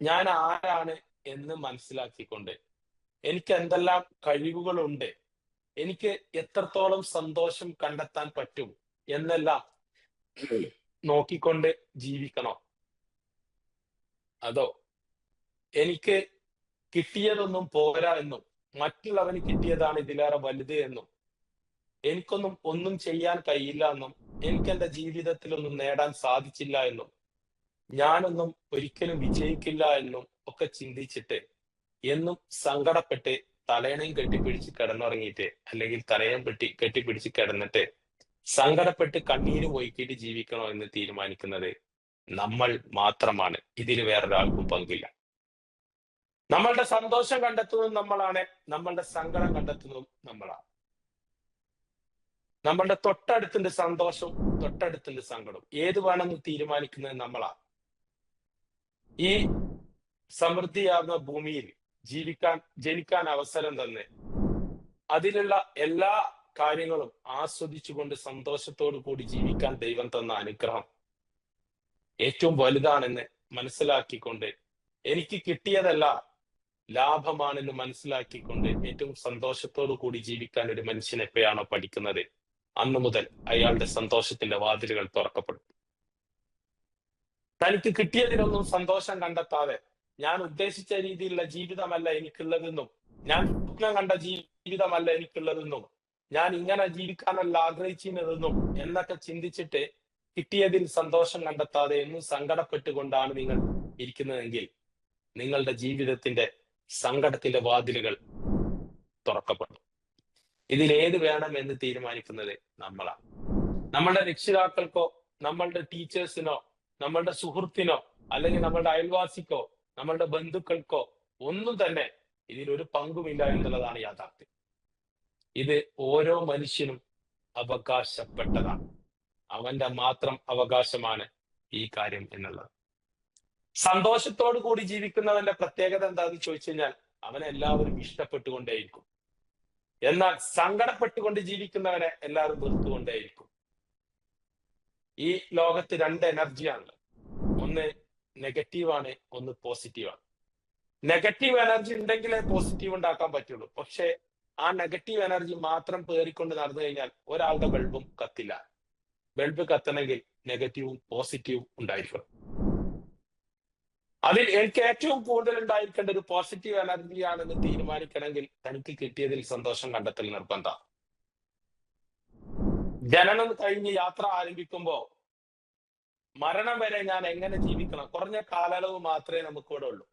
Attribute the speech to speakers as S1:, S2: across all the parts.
S1: ഞാൻ ആരാണ് എന്ന് മനസ്സിലാക്കിക്കൊണ്ട് എനിക്ക് എന്തെല്ലാം കഴിവുകളുണ്ട്, എനിക്ക് എത്രത്തോളം സന്തോഷം കണ്ടെത്താൻ പറ്റും എന്നെല്ലാം നോക്കിക്കൊണ്ട് ജീവിക്കണോ? അതോ എനിക്ക് കിട്ടിയതൊന്നും പോരാ എന്നും മറ്റുള്ളവന് കിട്ടിയതാണ് ഇതിലേറെ വലുത് എന്നും ഒന്നും ചെയ്യാൻ കഴിയില്ല എന്നും എനിക്ക് എന്റെ ജീവിതത്തിൽ ഒന്നും നേടാൻ സാധിച്ചില്ല എന്നും ഞാനൊന്നും ഒരിക്കലും വിജയിക്കില്ല എന്നും ഒക്കെ ചിന്തിച്ചിട്ട് എന്നും സങ്കടപ്പെട്ട് തലയണയും കെട്ടിപ്പിടിച്ച് കിടന്നുറങ്ങിയിട്ട് അല്ലെങ്കിൽ കെട്ടിപ്പിടിച്ച് കിടന്നിട്ട് സങ്കടപ്പെട്ട് കണ്ണീര് ഒഴുക്കിയിട്ട് ജീവിക്കണോ എന്ന് തീരുമാനിക്കുന്നത് നമ്മൾ മാത്രമാണ്. ഇതിന് വേറൊരാൾക്കും പങ്കില്ല. നമ്മളുടെ സന്തോഷം കണ്ടെത്തുന്നതും നമ്മളാണ്, നമ്മളുടെ സങ്കടം കണ്ടെത്തുന്നതും നമ്മളാണ്. നമ്മളുടെ തൊട്ടടുത്തിന്റെ സന്തോഷവും തൊട്ടടുത്തിന്റെ സങ്കടവും ഏത് വേണമെന്ന് തീരുമാനിക്കുന്നത് നമ്മളാണ്. ഈ സമൃദ്ധിയാർന്ന ഭൂമിയിൽ ജനിക്കാൻ അവസരം തന്നെ അതിലുള്ള എല്ലാ കാര്യങ്ങളും ആസ്വദിച്ചുകൊണ്ട് സന്തോഷത്തോടു കൂടി ജീവിക്കാൻ ദൈവം തന്ന അനുഗ്രഹം ഏറ്റവും വലുതാണെന്ന് മനസ്സിലാക്കിക്കൊണ്ട് എനിക്ക് കിട്ടിയതല്ല ലാഭമാണെന്ന് മനസ്സിലാക്കിക്കൊണ്ട് ഏറ്റവും സന്തോഷത്തോടു കൂടി ജീവിക്കാൻ ഒരു മനുഷ്യൻ എപ്പോഴാണോ പഠിക്കുന്നത്, അന്നു മുതൽ അയാളുടെ സന്തോഷത്തിന്റെ വാതിലുകൾ തുറക്കപ്പെടും. തനിക്ക് കിട്ടിയതിലൊന്നും സന്തോഷം കണ്ടെത്താതെ ഞാൻ ഉദ്ദേശിച്ച രീതിയിലുള്ള ജീവിതമല്ല എനിക്കുള്ളതെന്നും ഞാൻ സ്വപ്നം കണ്ട ജീവിതമല്ല എനിക്കുള്ളതെന്നും ഞാൻ ഇങ്ങനെ ജീവിക്കാനല്ല ആഗ്രഹിച്ചിരുന്നതെന്നും എന്നൊക്കെ ചിന്തിച്ചിട്ട് കിട്ടിയതിൽ സന്തോഷം കണ്ടെത്താതെ എന്നും സങ്കടപ്പെട്ടുകൊണ്ടാണ് നിങ്ങൾ ഇരിക്കുന്നതെങ്കിൽ നിങ്ങളുടെ ജീവിതത്തിന്റെ സങ്കടത്തിന്റെ വാതിലുകൾ തുറക്കപ്പെടും. ഇതിലേത് വേണം എന്ന് തീരുമാനിക്കുന്നത് നമ്മളാണ്. നമ്മളുടെ രക്ഷിതാക്കൾക്കോ നമ്മളുടെ ടീച്ചേഴ്സിനോ നമ്മളുടെ സുഹൃത്തിനോ അല്ലെങ്കിൽ നമ്മളുടെ അയൽവാസിക്കോ നമ്മളുടെ ബന്ധുക്കൾക്കോ ഒന്നും തന്നെ ഇതിലൊരു പങ്കുമില്ല എന്നുള്ളതാണ് യാഥാർത്ഥ്യം. ഇത് ഓരോ മനുഷ്യനും അവകാശപ്പെട്ടതാണ്. അവന്റെ മാത്രം അവകാശമാണ് ഈ കാര്യം എന്നുള്ളത്. സന്തോഷത്തോടു കൂടി ജീവിക്കുന്നവന്റെ പ്രത്യേകത എന്താണെന്ന് ചോദിച്ചു കഴിഞ്ഞാൽ അവനെ എല്ലാവരും ഇഷ്ടപ്പെട്ടുകൊണ്ടേയിരിക്കും. എന്നാൽ സങ്കടപ്പെട്ടുകൊണ്ട് ജീവിക്കുന്നവനെ എല്ലാവരും വെറുത്തുകൊണ്ടേയിരിക്കും. ഈ ലോകത്ത് രണ്ട് എനർജിയാണ്. ഒന്ന് നെഗറ്റീവാണ്, ഒന്ന് പോസിറ്റീവാണ്. നെഗറ്റീവ് എനർജി ഉണ്ടെങ്കിലേ പോസിറ്റീവ് ഉണ്ടാക്കാൻ പറ്റുള്ളൂ. പക്ഷെ ആ നെഗറ്റീവ് എനർജി മാത്രം പേറിക്കൊണ്ട് നടന്നു കഴിഞ്ഞാൽ ഒരാളുടെ ബൾബും കത്തില്ല. ബൾബ് കത്തണമെങ്കിൽ നെഗറ്റീവും പോസിറ്റീവും ഉണ്ടായിരിക്കണം. അതിൽ എനിക്ക് ഏറ്റവും കൂടുതൽ ഉണ്ടായിരിക്കേണ്ട ഒരു പോസിറ്റീവ് എനർജിയാണെന്ന് തീരുമാനിക്കണമെങ്കിൽ തനിക്ക് കിട്ടിയതിൽ സന്തോഷം കണ്ടെത്തൽ നിർബന്ധം. ജനനം കഴിഞ്ഞ് യാത്ര ആരംഭിക്കുമ്പോ മരണം വരെ ഞാൻ എങ്ങനെ ജീവിക്കണം, കുറഞ്ഞ കാലയളവ് മാത്രമേ നമുക്ക് ഇവിടെ ഉള്ളൂ.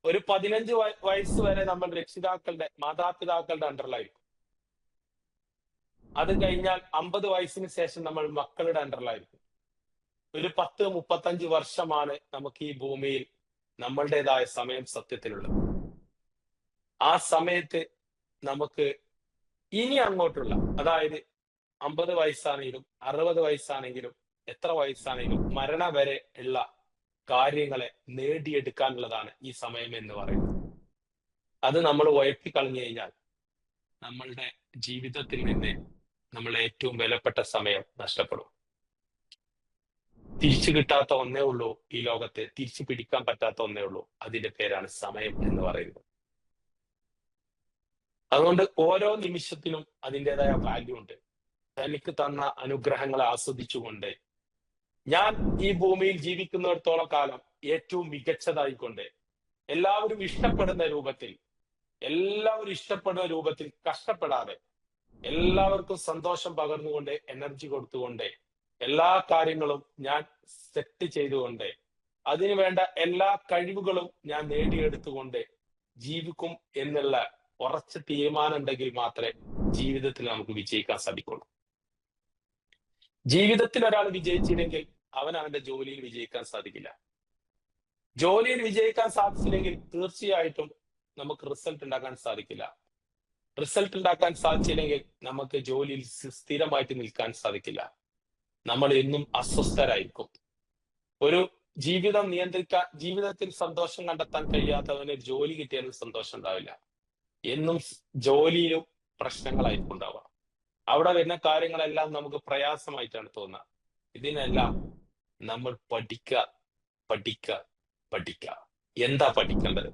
S1: ഒരു 15 വയസ്സ് വരെ നമ്മൾ മാതാപിതാക്കളുടെ അണ്ടറിലായിരിക്കും. അത് കഴിഞ്ഞാൽ 50 വയസ്സിന് ശേഷം നമ്മൾ മക്കളുടെ അണ്ടറിലായിരിക്കും. ഒരു 10-35 വർഷമാണ് നമുക്ക് ഈ ഭൂമിയിൽ നമ്മളുടേതായ സമയം സത്യത്തിലുള്ളത്. ആ സമയത്ത് നമുക്ക് ഇനി അങ്ങോട്ടുള്ള, അതായത് 50 വയസ്സാണെങ്കിലും 60 വയസ്സാണെങ്കിലും എത്ര വയസ്സാണെങ്കിലും മരണം വരെ ഉള്ള കാര്യങ്ങളെ നേടിയെടുക്കാനുള്ളതാണ് ഈ സമയം എന്ന് പറയുന്നത്. അത് നമ്മൾ ഉഴപ്പിക്കളഞ്ഞു കഴിഞ്ഞാൽ നമ്മളുടെ ജീവിതത്തിൽ നിന്ന് നമ്മളുടെ ഏറ്റവും വിലപ്പെട്ട സമയം നഷ്ടപ്പെടും. തിരിച്ചു കിട്ടാത്ത ഒന്നേ ഉള്ളൂ ഈ ലോകത്തെ, തിരിച്ചു പിടിക്കാൻ പറ്റാത്ത ഒന്നേ ഉള്ളൂ. അതിന്റെ പേരാണ് സമയം എന്ന് പറയുന്നത്. അതുകൊണ്ട് ഓരോ നിമിഷത്തിനും അതിൻ്റെതായ വാല്യൂ ഉണ്ട്. തനിക്ക് തന്ന അനുഗ്രഹങ്ങളെ ആസ്വദിച്ചുകൊണ്ട് ഞാൻ ഈ ഭൂമിയിൽ ജീവിക്കുന്നിടത്തോളം കാലം ഏറ്റവും മികച്ചതായിക്കൊണ്ട് എല്ലാവരും ഇഷ്ടപ്പെടുന്ന രൂപത്തിൽ കഷ്ടപ്പെടാതെ എല്ലാവർക്കും സന്തോഷം പകർന്നുകൊണ്ട് എനർജി കൊടുത്തുകൊണ്ട് എല്ലാ കാര്യങ്ങളും ഞാൻ സെറ്റ് ചെയ്തുകൊണ്ട് അതിനു വേണ്ട എല്ലാ കഴിവുകളും ഞാൻ നേടിയെടുത്തുകൊണ്ട് ജീവിക്കും എന്നുള്ള ഉറച്ച തീരുമാനം ഉണ്ടെങ്കിൽ മാത്രമേ ജീവിതത്തിൽ നമുക്ക് വിജയിക്കാൻ സാധിക്കുള്ളൂ. ജീവിതത്തിൽ ഒരാൾ വിജയിച്ചില്ലെങ്കിൽ അവൻ അവന്റെ ജോലിയിൽ വിജയിക്കാൻ സാധിക്കില്ല. ജോലിയിൽ വിജയിക്കാൻ സാധിച്ചില്ലെങ്കിൽ തീർച്ചയായിട്ടും നമുക്ക് റിസൾട്ട് ഉണ്ടാക്കാൻ സാധിക്കില്ല. റിസൾട്ട് ഉണ്ടാക്കാൻ സാധിച്ചില്ലെങ്കിൽ നമുക്ക് ജോലിയിൽ സ്ഥിരമായിട്ട് നിൽക്കാൻ സാധിക്കില്ല. നമ്മൾ എന്നും അസ്വസ്ഥരായിരിക്കും. ഒരു ജീവിതത്തിൽ സന്തോഷം കണ്ടെത്താൻ കഴിയാത്തവന് ജോലി കിട്ടിയാലും സന്തോഷം ഉണ്ടാവില്ല. എന്നും ജോലിയിലും പ്രശ്നങ്ങളായിരിക്കും ഉണ്ടാവുക. അവിടെ വരുന്ന കാര്യങ്ങളെല്ലാം നമുക്ക് പ്രയാസമായിട്ടാണ് തോന്നുക. ഇതിനെല്ലാം നമ്മൾ പഠിക്കുക. പഠിക്കാം. എന്താ പഠിക്കേണ്ടത്?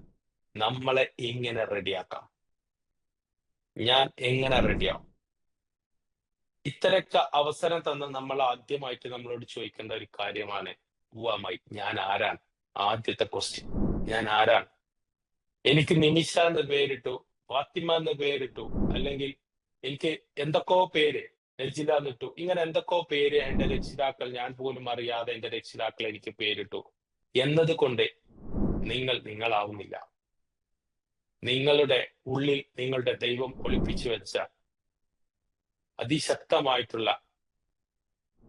S1: നമ്മളെ എങ്ങനെ റെഡിയാക്കാം? ഞാൻ എങ്ങനെ റെഡിയാവും? ഇത്തരൊക്കെ അവസരം തന്ന നമ്മൾ ആദ്യമായിട്ട് നമ്മളോട് ചോദിക്കേണ്ട ഒരു കാര്യമാണ് ഞാൻ ആരാണ്? ആദ്യത്തെ ക്വസ്റ്റ്യൻ. ഞാൻ ആരാണ്? എനിക്ക് നിമിഷ എന്ന് പേരിട്ടു, ഫാത്തിമ എന്ന് പേരിട്ടു, അല്ലെങ്കിൽ എനിക്ക് എന്തൊക്കെയോ പേര്, നജില എന്നിട്ടു. ഇങ്ങനെ എന്തൊക്കെയോ പേര് എന്റെ രക്ഷിതാക്കൾ, ഞാൻ പോലും അറിയാതെ എന്റെ രക്ഷിതാക്കൾ എനിക്ക് പേരിട്ടു എന്നത് കൊണ്ട് നിങ്ങളാവുന്നില്ല. നിങ്ങളുടെ ഉള്ളിൽ നിങ്ങളുടെ ദൈവം ഒളിപ്പിച്ചു വെച്ച അതിശക്തമായിട്ടുള്ള,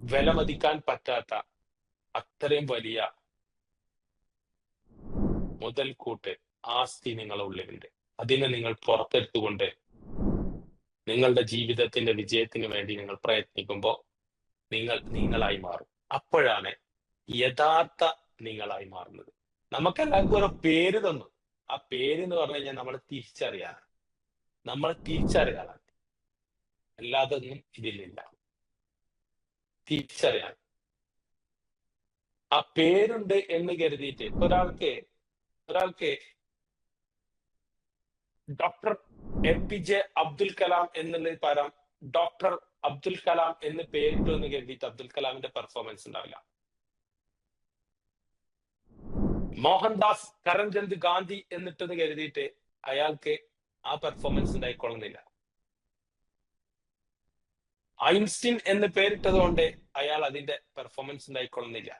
S1: വിലമതിക്കാൻ പറ്റാത്ത അത്രയും വലിയ മുതൽക്കൂട്ട്, ആസ്തി നിങ്ങളുടെ ഉള്ളിലുണ്ട്. അതിനെ നിങ്ങൾ പുറത്തെടുത്തുകൊണ്ട് നിങ്ങളുടെ ജീവിതത്തിന്റെ വിജയത്തിന് വേണ്ടി നിങ്ങൾ പ്രയത്നിക്കുമ്പോൾ നിങ്ങളായി മാറും. അപ്പോഴാണ് യഥാർത്ഥ നിങ്ങളായി മാറുന്നത്. നമുക്കെല്ലാവർക്കും ഓരോ പേര് തന്നു. ആ പേര് എന്ന് പറഞ്ഞു കഴിഞ്ഞാൽ നമ്മളെ തിരിച്ചറിയാനാണ്. അല്ലാതെ ഒന്നും ഇതിലില്ല. തിരിച്ചറിയാൻ ആ പേരുണ്ട് എന്ന് കരുതിയിട്ട് ഒരാൾക്ക് ഡോക്ടർ APJ അബ്ദുൽ കലാം എന്നുള്ളത് പരം ഡോക്ടർ അബ്ദുൽ കലാം എന്ന് പേരിട്ടു എന്ന് കരുതിയിട്ട് അബ്ദുൽ കലാമിന്റെ പെർഫോമൻസ് ഉണ്ടാവില്ല. മോഹൻദാസ് കരംചന്ദ് ഗാന്ധി എന്നിട്ടെന്ന് കരുതിയിട്ട് അയാൾക്ക് ആ പെർഫോമൻസ് ഉണ്ടായിക്കൊള്ളുന്നില്ല. ഐൻസ്റ്റീൻ എന്ന് പേരിട്ടത് കൊണ്ട് അയാൾ അതിന്റെ പെർഫോമൻസ് ഉണ്ടായിക്കൊള്ളുന്നില്ല.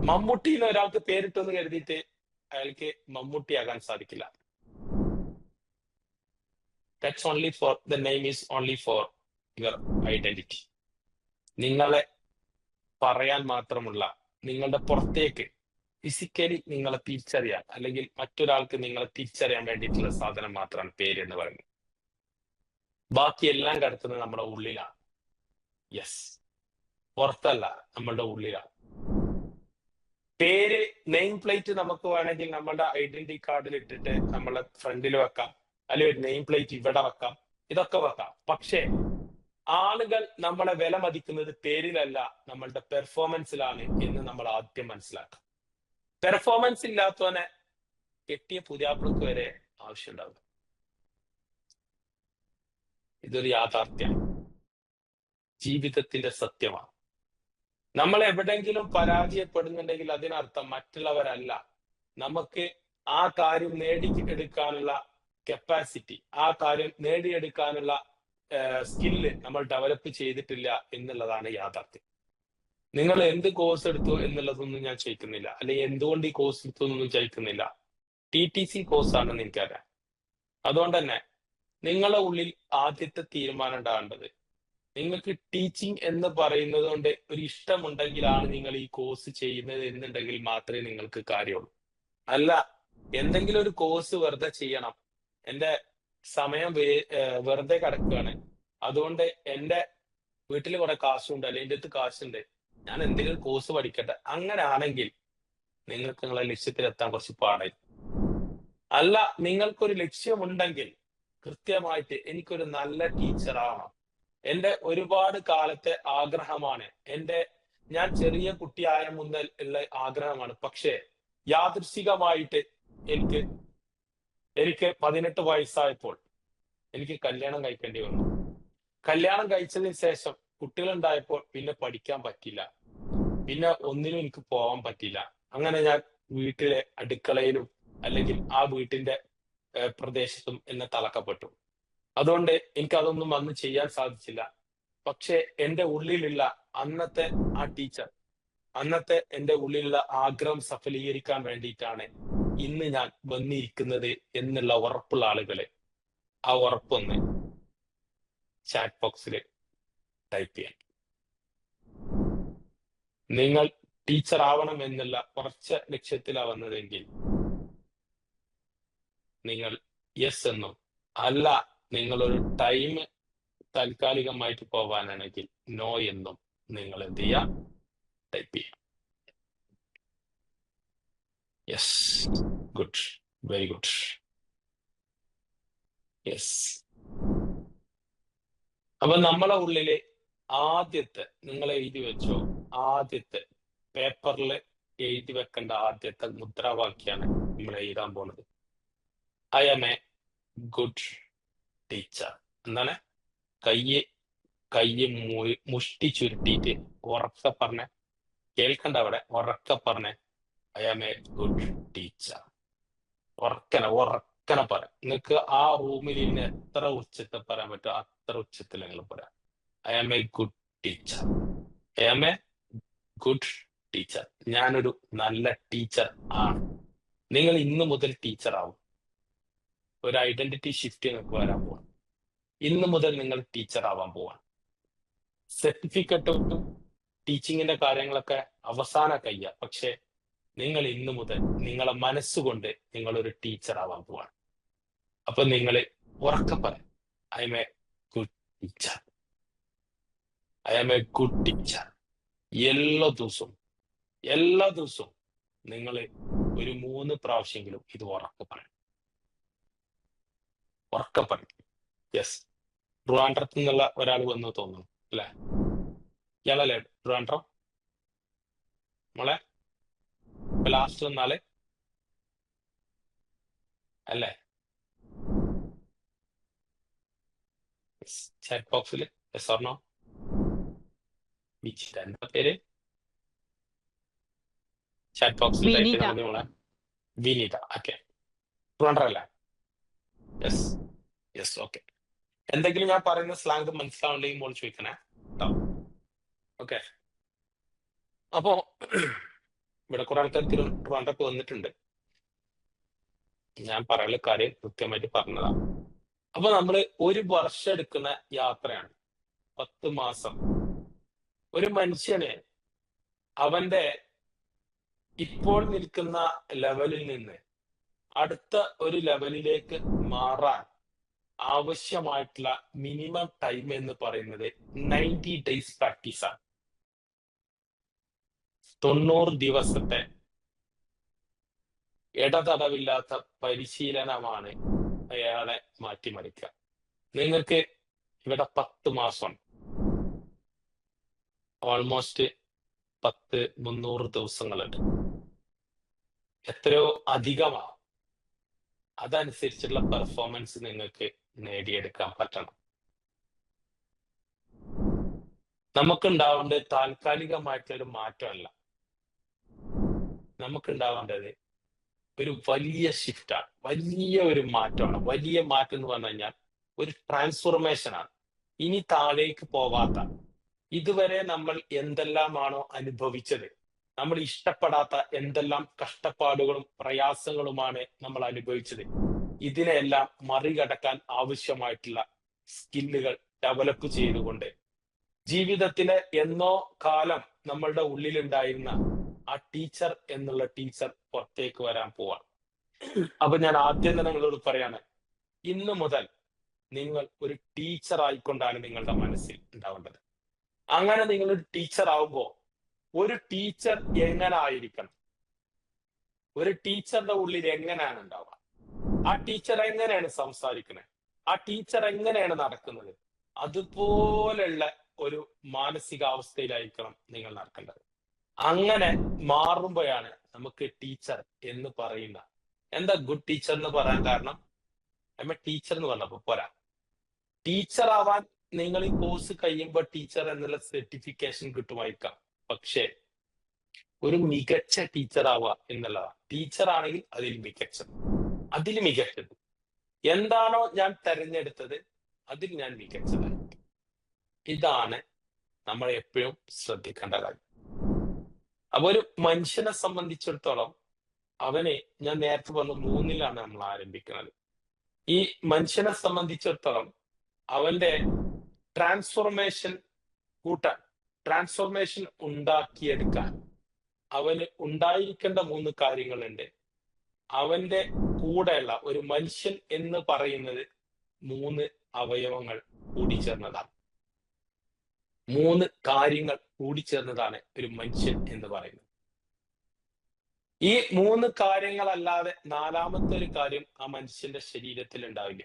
S1: മമ്മൂട്ടി എന്ന് ഒരാൾക്ക് പേരിട്ടു എന്ന് കരുതിയിട്ട് അയാൾക്ക് മമ്മൂട്ടിയാകാൻ സാധിക്കില്ല. That's only for the name is only for your identity. നിങ്ങളെ പറയാൻ മാത്രമുള്ള, നിങ്ങളുടെ പുറത്തേക്ക് ഫിസിക്കലി നിങ്ങളെ തിരിച്ചറിയാൻ, അല്ലെങ്കിൽ മറ്റൊരാൾക്ക് നിങ്ങളെ തിരിച്ചറിയാൻ വേണ്ടിയിട്ടുള്ള സാധനം മാത്രമാണ് പേര് എന്ന് പറയുന്നത്. ബാക്കി എല്ലാം കിടക്കുന്നത് നമ്മുടെ ഉള്ളിലാണ്. യെസ്, പുറത്തല്ല, നമ്മളുടെ ഉള്ളിലാണ്. പേര്, നെയിം പ്ലേറ്റ് നമുക്ക് വേണമെങ്കിൽ നമ്മളുടെ ഐഡന്റിറ്റി കാർഡിൽ ഇട്ടിട്ട് നമ്മളെ ഫ്രണ്ടിൽ വെക്കാം, അല്ലെങ്കിൽ ഒരു നെയിം പ്ലേറ്റ് ഇവിടെ വെക്കാം, ഇതൊക്കെ വെക്കാം. പക്ഷേ ആളുകൾ നമ്മളെ വില മതിക്കുന്നത് പേരിലല്ല, നമ്മളുടെ പെർഫോമൻസിലാണ് എന്ന് നമ്മൾ ആദ്യം മനസ്സിലാക്കാം. പെർഫോമൻസ് ഇല്ലാത്തവനെ കെട്ടിയ പുതിയാപ്പിളക്ക് വരെ ആവശ്യമുണ്ടാവും. ഇതൊരു യാഥാർത്ഥ്യമാണ്, ജീവിതത്തിന്റെ സത്യമാണ്. നമ്മൾ എവിടെങ്കിലും പരാജയപ്പെടുന്നുണ്ടെങ്കിൽ അതിനർത്ഥം മറ്റുള്ളവരല്ല, നമുക്ക് ആ കാര്യം നേടിയെടുക്കാനുള്ള കപ്പാസിറ്റി, ആ കാര്യം നേടിയെടുക്കാനുള്ള സ്കില്ല് നമ്മൾ ഡെവലപ്പ് ചെയ്തിട്ടില്ല എന്നുള്ളതാണ് യാഥാർത്ഥ്യം. നിങ്ങൾ എന്ത് കോഴ്സ് എടുത്തു എന്നുള്ളതൊന്നും ഞാൻ ചോദിക്കുന്നില്ല, അല്ലെങ്കിൽ എന്തുകൊണ്ട് ഈ കോഴ്സ് എടുത്തു എന്നൊന്നും ചോദിക്കുന്നില്ല. TTC കോഴ്സാണെന്ന് എനിക്കറിയാം. അതുകൊണ്ട് തന്നെ നിങ്ങളുടെ ഉള്ളിൽ ആദ്യത്തെ തീരുമാനം ഉണ്ടാകേണ്ടത്, നിങ്ങൾക്ക് ടീച്ചിങ് എന്ന് പറയുന്നത് കൊണ്ട് ഒരു ഇഷ്ടമുണ്ടെങ്കിലാണ് നിങ്ങൾ ഈ കോഴ്സ് ചെയ്യുന്നത് എന്നുണ്ടെങ്കിൽ മാത്രമേ നിങ്ങൾക്ക് കാര്യമുള്ളൂ. അല്ല, എന്തെങ്കിലും ഒരു കോഴ്സ് വെറുതെ ചെയ്യണം, എന്റെ സമയം വെറുതെ കിടക്കുകയാണ്, അതുകൊണ്ട് എന്റെ വീട്ടിൽ കുറെ കാശുണ്ട്, അല്ലെങ്കിൽ എൻ്റെ അടുത്ത് കാശുണ്ട്, ഞാൻ എന്തെങ്കിലും കോഴ്സ് പഠിക്കട്ടെ, അങ്ങനെ ആണെങ്കിൽ നിങ്ങൾക്ക് നിങ്ങളെ ലക്ഷ്യത്തിലെത്താൻ കുറച്ച് പാടായിരിക്കും. അല്ല, നിങ്ങൾക്കൊരു ലക്ഷ്യമുണ്ടെങ്കിൽ കൃത്യമായിട്ട് എനിക്കൊരു നല്ല ടീച്ചർ ആവണം, എന്റെ ഒരുപാട് കാലത്തെ ആഗ്രഹമാണ്, ഞാൻ ചെറിയ കുട്ടിയായ മുതൽ ഉള്ള ആഗ്രഹമാണ്. പക്ഷേ യാദൃശികമായിട്ട് എനിക്ക് 18 വയസ്സായപ്പോൾ എനിക്ക് കല്യാണം കഴിക്കേണ്ടി വന്നു. കല്യാണം കഴിച്ചതിന് ശേഷം കുട്ടികളുണ്ടായപ്പോൾ പിന്നെ പഠിക്കാൻ പറ്റില്ല, പിന്നെ ഒന്നിനും എനിക്ക് പോകാൻ പറ്റില്ല. അങ്ങനെ ഞാൻ വീട്ടിലെ അടുക്കളയിലും അല്ലെങ്കിൽ ആ വീട്ടിന്റെ പ്രദേശത്തും എന്നെ തളക്കപ്പെട്ടു. അതുകൊണ്ട് എനിക്ക് അതൊന്നും അന്ന് ചെയ്യാൻ സാധിച്ചില്ല. പക്ഷെ എന്റെ ഉള്ളിലുള്ള അന്നത്തെ ആ ടീച്ചർ, അന്നത്തെ എന്റെ ഉള്ളിലുള്ള ആഗ്രഹം സഫലീകരിക്കാൻ വേണ്ടിയിട്ടാണ് ഇന്ന് ഞാൻ വന്നിരിക്കുന്നത് എന്നുള്ള ഉറപ്പുള്ള ആളുകളെ, ആ ഉറപ്പൊന്ന് ചാറ്റ് ബോക്സിൽ ടൈപ്പ് ചെയ്യാൻ. നിങ്ങൾ ടീച്ചർ ആവണം എന്നുള്ള കുറച്ച് ലക്ഷ്യത്തിലാണ് വന്നതെങ്കിൽ നിങ്ങൾ യെസ് എന്നും, അല്ല നിങ്ങളൊരു ടൈം താൽക്കാലികമായിട്ട് പോവാനാണെങ്കിൽ നോ എന്നും നിങ്ങൾ എന്ത് ചെയ്യാം, ടൈപ്പ് ചെയ്യാം. Yes, good, very good. Yes. അപ്പൊ നമ്മളെ ഉള്ളില് ആദ്യത്തെ, നിങ്ങൾ എഴുതി വെച്ചോ, ആദ്യത്തെ പേപ്പറിൽ എഴുതി വെക്കേണ്ട ആദ്യത്തെ മുദ്രാവാക്യാണ് നമ്മൾ എഴുതാൻ പോകുന്നത്. I am a good teacher. എന്താണ്? കയ്യ് മുഷ്ടി ചുരുട്ടിയിട്ട് ഉറക്കെ പറഞ്ഞ, കേൾക്കണ്ട, അവിടെ ഉറക്കെ പറഞ്ഞ I am a good teacher. ഉറക്കനെ പറയാം. നിങ്ങൾക്ക് ആ റൂമിൽ ഇന്ന് എത്ര ഉച്ചത്തിൽ പറയാൻ പറ്റുമോ അത്ര ഉച്ചത്തിൽ നിങ്ങൾ പറയാം. I am a good teacher. I am a good teacher. ഞാനൊരു നല്ല ടീച്ചർ ആണ്. നിങ്ങൾ ഇന്ന് മുതൽ ടീച്ചർ ആവും. ഒരു ഐഡന്റിറ്റി ഷിഫ്റ്റ് നിങ്ങൾക്ക് വരാൻ പോവാണ്. ഇന്ന് മുതൽ നിങ്ങൾ ടീച്ചർ ആവാൻ പോവാണ്. സർട്ടിഫിക്കറ്റും ടീച്ചിങ്ങിന്റെ കാര്യങ്ങളൊക്കെ അവസാന കയ്യ. പക്ഷെ നിങ്ങൾ ഇന്നു മുതൽ നിങ്ങളെ മനസ്സുകൊണ്ട് നിങ്ങൾ ഒരു ടീച്ചർ ആവാൻ പോവാണ്. അപ്പൊ നിങ്ങൾ ഉറക്കെ പറയാം, I am a good teacher. I am a good teacher. എല്ലാ ദിവസവും നിങ്ങൾ ഒരു 3 പ്രാവശ്യമെങ്കിലും ഇത് ഉറക്കെ പറയും. യെസ്. ട്രിവാൻഡ്രത്ത് നിന്നുള്ള ഒരാൾ വന്നു തോന്നുന്നു അല്ലെ? ഇയാളല്ലേ ട്രിവാൻഡ്രം? മോളെ ലാസ്റ്റ് വന്നാല് അല്ലേ? ചാറ്റ് ബോക്സിൽ യെസ് ഓർ നോ? വിച്ചിത എന്താ പേര്? ചാറ്റ് ബോക്സിൽ ടൈപ്പ് ചെയ്താൽ മതി മോളെ. വിനീത. ഓക്കെ. ട്രിവാൻഡ്രം അല്ലേ? Yes okay. എന്തെങ്കിലും ഞാൻ പറയുന്ന സ്ലാങ് മനസ്സിലാവുണ്ടെങ്കിൽ മോൾ ചോദിക്കണേ കേട്ടോ. ഓക്കെ. അപ്പോ ഇവിടെ കുറെ ആൾക്കാർ ട്രിവാൻഡ്രത്ത് വന്നിട്ടുണ്ട്. ഞാൻ പറയുന്ന കാര്യം കൃത്യമായിട്ട് പറഞ്ഞതാ. അപ്പൊ നമ്മള് 1 വർഷം എടുക്കുന്ന യാത്രയാണ്. 10 മാസം. ഒരു മനുഷ്യന് അവന്റെ ഇപ്പോൾ നിൽക്കുന്ന ലെവലിൽ നിന്ന് അടുത്ത ഒരു ലെവലിലേക്ക് മാറാൻ ആവശ്യമായിട്ടുള്ള മിനിമം ടൈം എന്ന് പറയുന്നത് 90 ഡേയ്സ് പ്രാക്ടീസാണ്. 90 ദിവസത്തെ ഇടതടവില്ലാത്ത പരിശീലനമാണ് അയാളെ മാറ്റിമറിക്കുക. നിങ്ങൾക്ക് ഇവിടെ 10 മാസം, ഓൾമോസ്റ്റ് 300 ദിവസങ്ങളുണ്ട്. എത്രയോ അധികമാണ്. അതനുസരിച്ചുള്ള പെർഫോമൻസ് നിങ്ങൾക്ക് നേടിയെടുക്കാൻ പറ്റണം. നമുക്കുണ്ടാവേണ്ടത് താൽക്കാലികമായിട്ടൊരു മാറ്റമല്ല. നമുക്കുണ്ടാവേണ്ടത് ഒരു വലിയ ഷിഫ്റ്റാണ്, വലിയ ഒരു മാറ്റമാണ്. വലിയ മാറ്റം എന്ന് പറഞ്ഞു കഴിഞ്ഞാൽ ഒരു ട്രാൻസ്ഫോർമേഷനാണ്. ഇനി താഴേക്ക് പോവാത്ത, ഇതുവരെ നമ്മൾ എന്തെല്ലാമാണോ അനുഭവിച്ചത്, നമ്മൾ ഇഷ്ടപ്പെടാത്ത എന്തെല്ലാം കഷ്ടപ്പാടുകളും പ്രയാസങ്ങളുമാണ് നമ്മൾ അനുഭവിച്ചത്, ഇതിനെല്ലാം മറികടക്കാൻ ആവശ്യമായിട്ടുള്ള സ്കില്ലുകൾ ഡെവലപ്പ് ചെയ്തുകൊണ്ട് ജീവിതത്തിലെ എന്നോ കാലം നമ്മളുടെ ഉള്ളിലുണ്ടായിരുന്ന ആ ടീച്ചർ എന്നുള്ള ടീച്ചർ പുറത്തേക്ക് വരാൻ പോവാണ്. അപ്പൊ ഞാൻ ആദ്യം തന്നെ നിങ്ങളോട് പറയാണ്, ഇന്നു മുതൽ നിങ്ങൾ ഒരു ടീച്ചർ ആയിക്കൊണ്ടാണ് നിങ്ങളുടെ മനസ്സിൽ ഉണ്ടാവേണ്ടത്. അങ്ങനെ നിങ്ങൾ ഒരു ടീച്ചർ ആവുമ്പോ ഒരു ടീച്ചർ എങ്ങനെ ആയിരിക്കണം, ഒരു ടീച്ചറുടെ ഉള്ളിൽ എങ്ങനെയാണ് ഉണ്ടാവുക, ആ ടീച്ചർ എങ്ങനെയാണ് സംസാരിക്കുന്നത്, ആ ടീച്ചർ എങ്ങനെയാണ് നടക്കുന്നത്, അതുപോലുള്ള ഒരു മാനസികാവസ്ഥയിലായിരിക്കണം നിങ്ങൾ നടക്കേണ്ടത്. അങ്ങനെ മാറുമ്പോഴാണ് നമുക്ക് ടീച്ചർ എന്ന് പറയുന്ന, എന്താ ഗുഡ് ടീച്ചർ എന്ന് പറയാൻ കാരണം, നമ്മ ടീച്ചർ എന്ന് പറഞ്ഞപ്പോ പോരാ, ടീച്ചർ ആവാൻ നിങ്ങൾ ഈ കോഴ്സ് കഴിയുമ്പോൾ ടീച്ചർ എന്നുള്ള സർട്ടിഫിക്കേഷൻ കിട്ടുമായിരിക്കാം. പക്ഷേ ഒരു മികച്ച ടീച്ചർ ആവുക എന്നുള്ളതാണ്. ടീച്ചർ ആണെങ്കിൽ അതിൽ മികച്ചത് എന്താണോ ഞാൻ തെരഞ്ഞെടുത്തത് അതിൽ ഞാൻ മികച്ചതായിരിക്കും. ഇതാണ് നമ്മൾ എപ്പോഴും ശ്രദ്ധിക്കേണ്ട കാര്യം. അപ്പൊ ഒരു മനുഷ്യനെ സംബന്ധിച്ചിടത്തോളം അവനെ, ഞാൻ നേരത്തെ പറഞ്ഞ 3-ലാണ് നമ്മൾ ആരംഭിക്കുന്നത്. ഈ മനുഷ്യനെ സംബന്ധിച്ചിടത്തോളം അവന്റെ ട്രാൻസ്ഫോർമേഷൻ ഉണ്ടാക്കിയെടുക്കാൻ അവന് ഉണ്ടായിരിക്കേണ്ട 3 കാര്യങ്ങളുണ്ട്. അവന്റെ കൂടെയുള്ള ഒരു മനുഷ്യൻ എന്ന് പറയുന്നത് 3 അവയവങ്ങൾ കൂടിച്ചേർന്നതാണ്. 3 കാര്യങ്ങൾ കൂടിച്ചേർന്നതാണ് ഒരു മനുഷ്യൻ എന്ന് പറയുന്നത്. ഈ 3 കാര്യങ്ങളല്ലാതെ 4-മത്തെ ഒരു കാര്യം ആ മനുഷ്യന്റെ ശരീരത്തിൽ ഉണ്ടാവില്ല.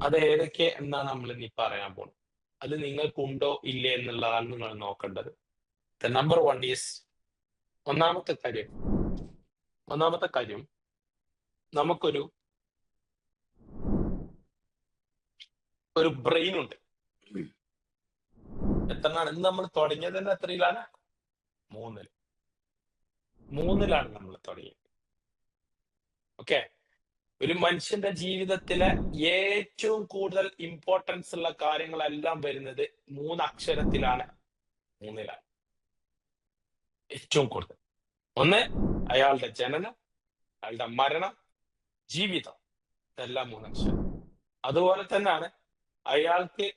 S1: അത് ഏതൊക്കെ എന്നാണ് നമ്മൾ ഇനി പറയാൻ പോകുന്നത്. അത് നിങ്ങൾക്കുണ്ടോ ഇല്ലേ എന്നുള്ളതാണ് നിങ്ങൾ നോക്കേണ്ടത്. ദ നമ്പർ വൺ ഈസ് ഒന്നാമത്തെ കാര്യം നമുക്കൊരു ബ്രെയിൻ ഉണ്ട്. എത്രയാണ് ഇന്ന് നമ്മൾ തുടങ്ങിയത് തന്നെ? എത്രയിലാണ്? മൂന്നിലാണ് നമ്മൾ തുടങ്ങിയത്. ഓക്കെ. ഒരു മനുഷ്യന്റെ ജീവിതത്തിലെ ഏറ്റവും കൂടുതൽ ഇമ്പോർട്ടൻസ് ഉള്ള കാര്യങ്ങളെല്ലാം വരുന്നത് 3 അക്ഷരത്തിലാണ്, 3ലാണ് ഏറ്റവും കൂടുതൽ. ഒന്ന് അയാളുടെ ജനനം, അയാളുടെ മരണം, ജീവിതം, ഇതെല്ലാം 3 അക്ഷരം. അതുപോലെ തന്നെയാണ് അയാൾക്ക്